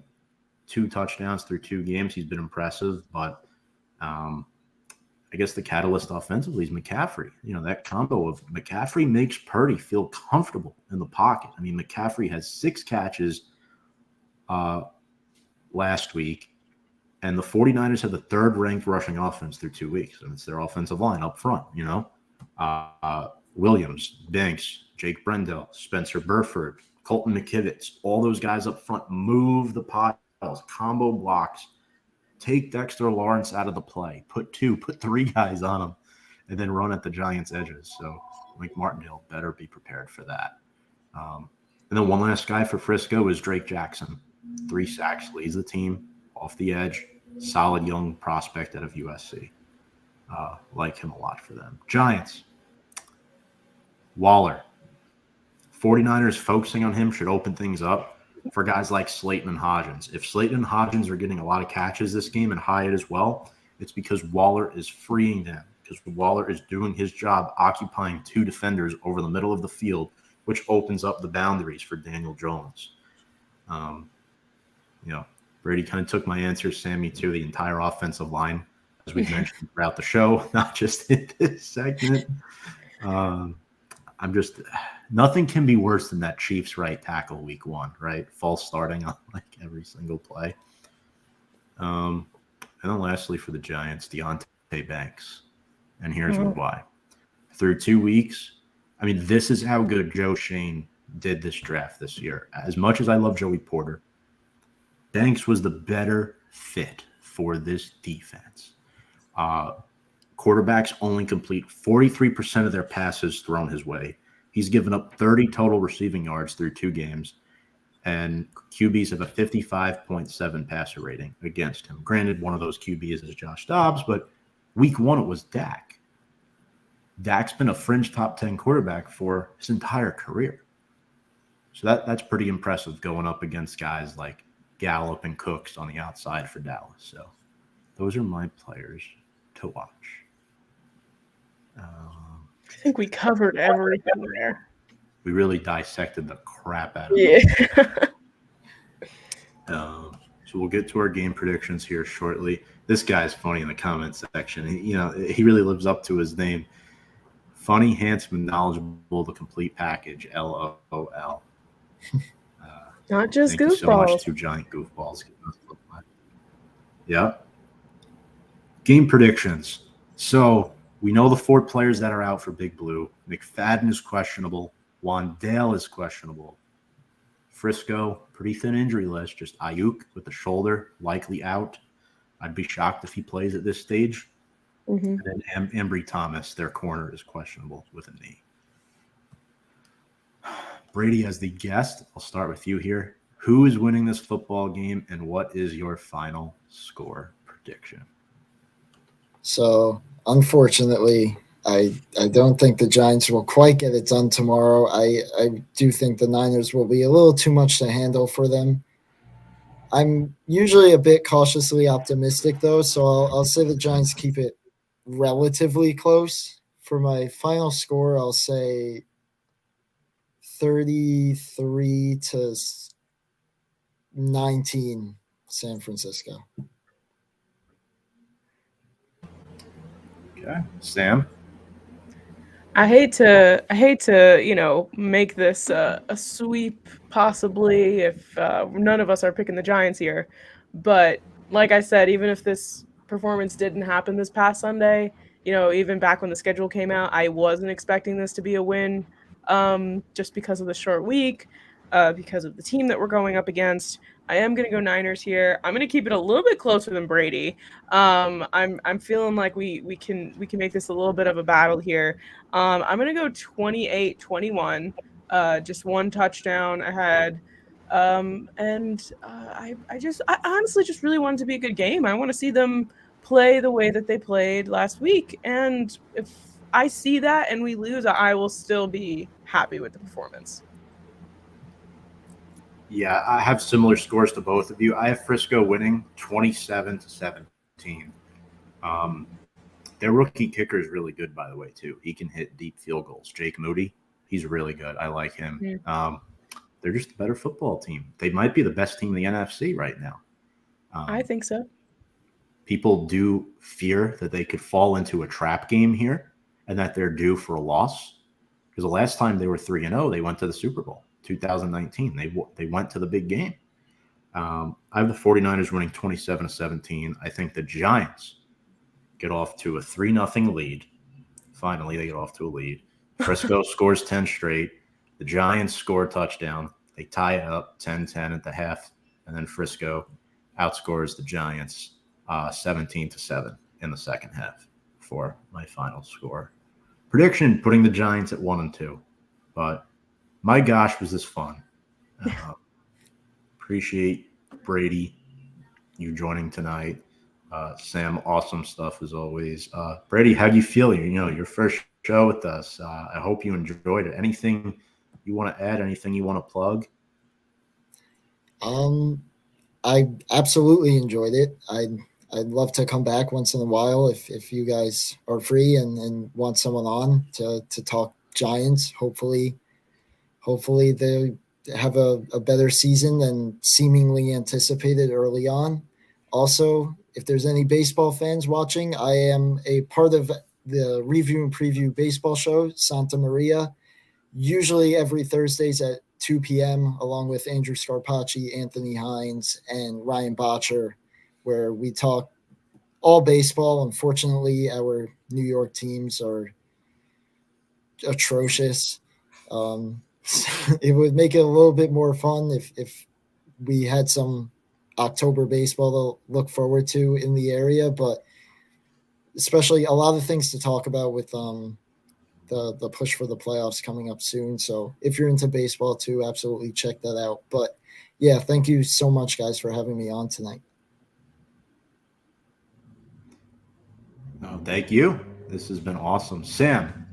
2 touchdowns through 2 games. He's been impressive, but I guess the catalyst offensively is McCaffrey. You know, that combo of McCaffrey makes Purdy feel comfortable in the pocket. I mean, McCaffrey has 6 catches last week, and the 49ers had the 3rd-ranked rushing offense through 2 weeks, and it's their offensive line up front, you know. Williams, Banks, Jake Brendel, Spencer Burford, Colton McKivitz, all those guys up front move the piles, combo blocks, take Dexter Lawrence out of the play, put 3 guys on him, and then run at the Giants' edges. So Mike Martindale better be prepared for that. And then one last guy for Frisco is Drake Jackson. 3 sacks, leads the team off the edge. Solid young prospect out of USC. Like him a lot for them. Giants. Waller. 49ers focusing on him should open things up for guys like Slayton and Hodgins. If Slayton and Hodgins are getting a lot of catches this game, and Hyatt as well, it's because Waller is freeing them, because Waller is doing his job occupying 2 defenders over the middle of the field, which opens up the boundaries for Daniel Jones. You know, Brady kind of took my answer, Sammy, too, the entire offensive line, as we've mentioned throughout the show, not just in this segment. nothing can be worse than that Chiefs right tackle week 1, right? False starting on like every single play. And then lastly for the Giants, Deontay Banks. And here's why. Through 2 weeks, I mean, this is how good Joe Shane did this draft this year. As much as I love Joey Porter, Banks was the better fit for this defense. Quarterbacks only complete 43% of their passes thrown his way. He's given up 30 total receiving yards through 2 games, and QBs have a 55.7 passer rating against him. Granted, one of those QBs is Josh Dobbs, but week 1 it was Dak. Dak's been a fringe top 10 quarterback for his entire career. So that's pretty impressive going up against guys like Gallup and Cooks on the outside for Dallas. So those are my players to watch. I think we covered everything there. We really dissected the crap out of it. So we'll get to our game predictions here shortly. This guy's funny in the comments section. He really lives up to his name. Funny, handsome, and knowledgeable, the complete package, LOL. Not just thank goofballs. You so much, 2 giant goofballs. Yeah. Game predictions. So we know the 4 players that are out for Big Blue. McFadden is questionable. Wandale is questionable. Frisco, pretty thin injury list. Just Ayuk with the shoulder, likely out. I'd be shocked if he plays at this stage. And then Embry Thomas, their corner, is questionable with a knee. Brady, as the guest, I'll start with you here. Who is winning this football game, and what is your final score prediction? So, unfortunately, I don't think the Giants will quite get it done tomorrow. I do think the Niners will be a little too much to handle for them. I'm usually a bit cautiously optimistic, though, so I'll say the Giants keep it relatively close. For my final score, I'll say 33-19 San Francisco. Okay. Sam? I hate to, make this a sweep possibly if none of us are picking the Giants here. But like I said, even if this performance didn't happen this past Sunday, even back when the schedule came out, I wasn't expecting this to be a win just because of the short week, because of the team that we're going up against. I am going to go Niners here. I'm going to keep it a little bit closer than Brady. I'm feeling like we can make this a little bit of a battle here. I'm going to go 28-21, just 1 touchdown ahead. I honestly just really want it to be a good game. I want to see them play the way that they played last week. And if I see that and we lose, I will still be happy with the performance. Yeah, I have similar scores to both of you. I have Frisco winning 27-17. Their rookie kicker is really good, by the way, too. He can hit deep field goals. Jake Moody, he's really good. I like him. Yeah. They're just a better football team. They might be the best team in the NFC right now. I think so. People do fear that they could fall into a trap game here and that they're due for a loss. Because the last time they were 3-0, they went to the Super Bowl, 2019. They went to the big game. I have the 49ers winning 27-17. I think the Giants get off to a 3-0 lead. Finally, they get off to a lead. Frisco scores 10 straight. The Giants score a touchdown. They tie it up 10-10 at the half. And then Frisco outscores the Giants 17-7 in the second half for my final score. Prediction, putting the Giants at 1-2. But my gosh, was this fun. Appreciate Brady, you joining tonight. Sam, awesome stuff as always. Brady, how do you feel? Your first show with us. I hope you enjoyed it. Anything you want to add? Anything you want to plug? I absolutely enjoyed it. I'd love to come back once in a while if you guys are free and want someone on to talk Giants. Hopefully they have a better season than seemingly anticipated early on. Also, if there's any baseball fans watching, I am a part of the Review and Preview baseball show, Santa Maria. usually every Thursdays at 2 p.m., along with Andrew Scarpacci, Anthony Hines, and Ryan Botcher, where we talk all baseball. Unfortunately, our New York teams are atrocious. It would make it a little bit more fun if we had some October baseball to look forward to in the area, but especially a lot of things to talk about with the push for the playoffs coming up soon. So if you're into baseball too, absolutely check that out. But yeah, thank you so much, guys, for having me on tonight. No, thank you. This has been awesome. Sam,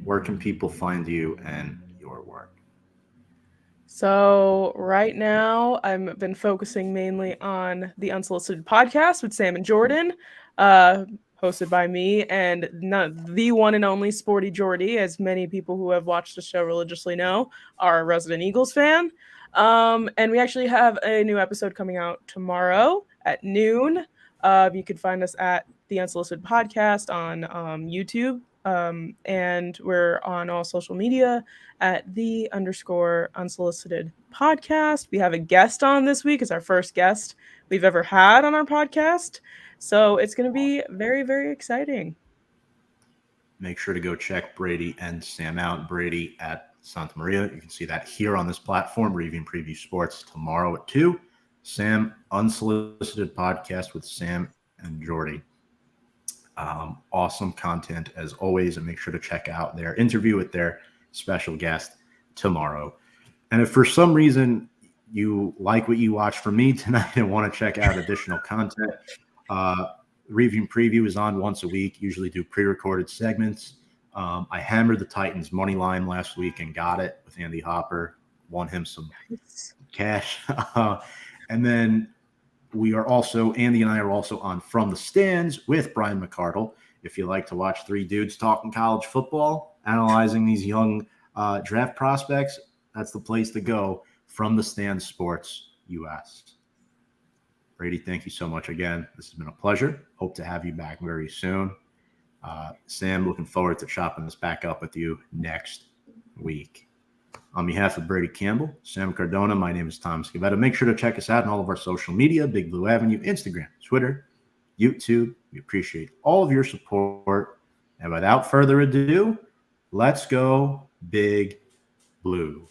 where can people find you and your work? So right now, I've been focusing mainly on the Unsolicited podcast with Sam and Jordan, uh, hosted by me and the one and only Sporty Jordy, as many people who have watched the show religiously know, are a resident Eagles fan. And we actually have a new episode coming out tomorrow at noon. You can find us at the Unsolicited podcast on YouTube. And we're on all social media at the_unsolicited podcast. We have a guest on this week. It's our first guest we've ever had on our podcast. So it's going to be very, very exciting. Make sure to go check Brady and Sam out. Brady at Santa Maria. You can see that here on this platform, Review and Preview Sports, tomorrow at 2. Sam, Unsolicited podcast with Sam and Jordy. Awesome content as always, and make sure to check out their interview with their special guest tomorrow. And if for some reason you like what you watched from me tonight and want to check out additional content, Review and Preview is on once a week. Usually do pre-recorded segments. I hammered the Titans money line last week and got it with Andy Hopper. Won him some cash. And then Andy and I are also on From the Stands with Brian McCardle. If you like to watch three dudes talking college football, analyzing these young draft prospects, that's the place to go. From the Stands Sports US. Brady, thank you so much again. This has been a pleasure. Hope to have you back very soon. Sam, looking forward to chopping this back up with you next week. On behalf of Brady Campbell, Sam Cardona, my name is Tom Scavetta. Make sure to check us out on all of our social media, Big Blue Avenue, Instagram, Twitter, YouTube. We appreciate all of your support. And without further ado, let's go Big Blue.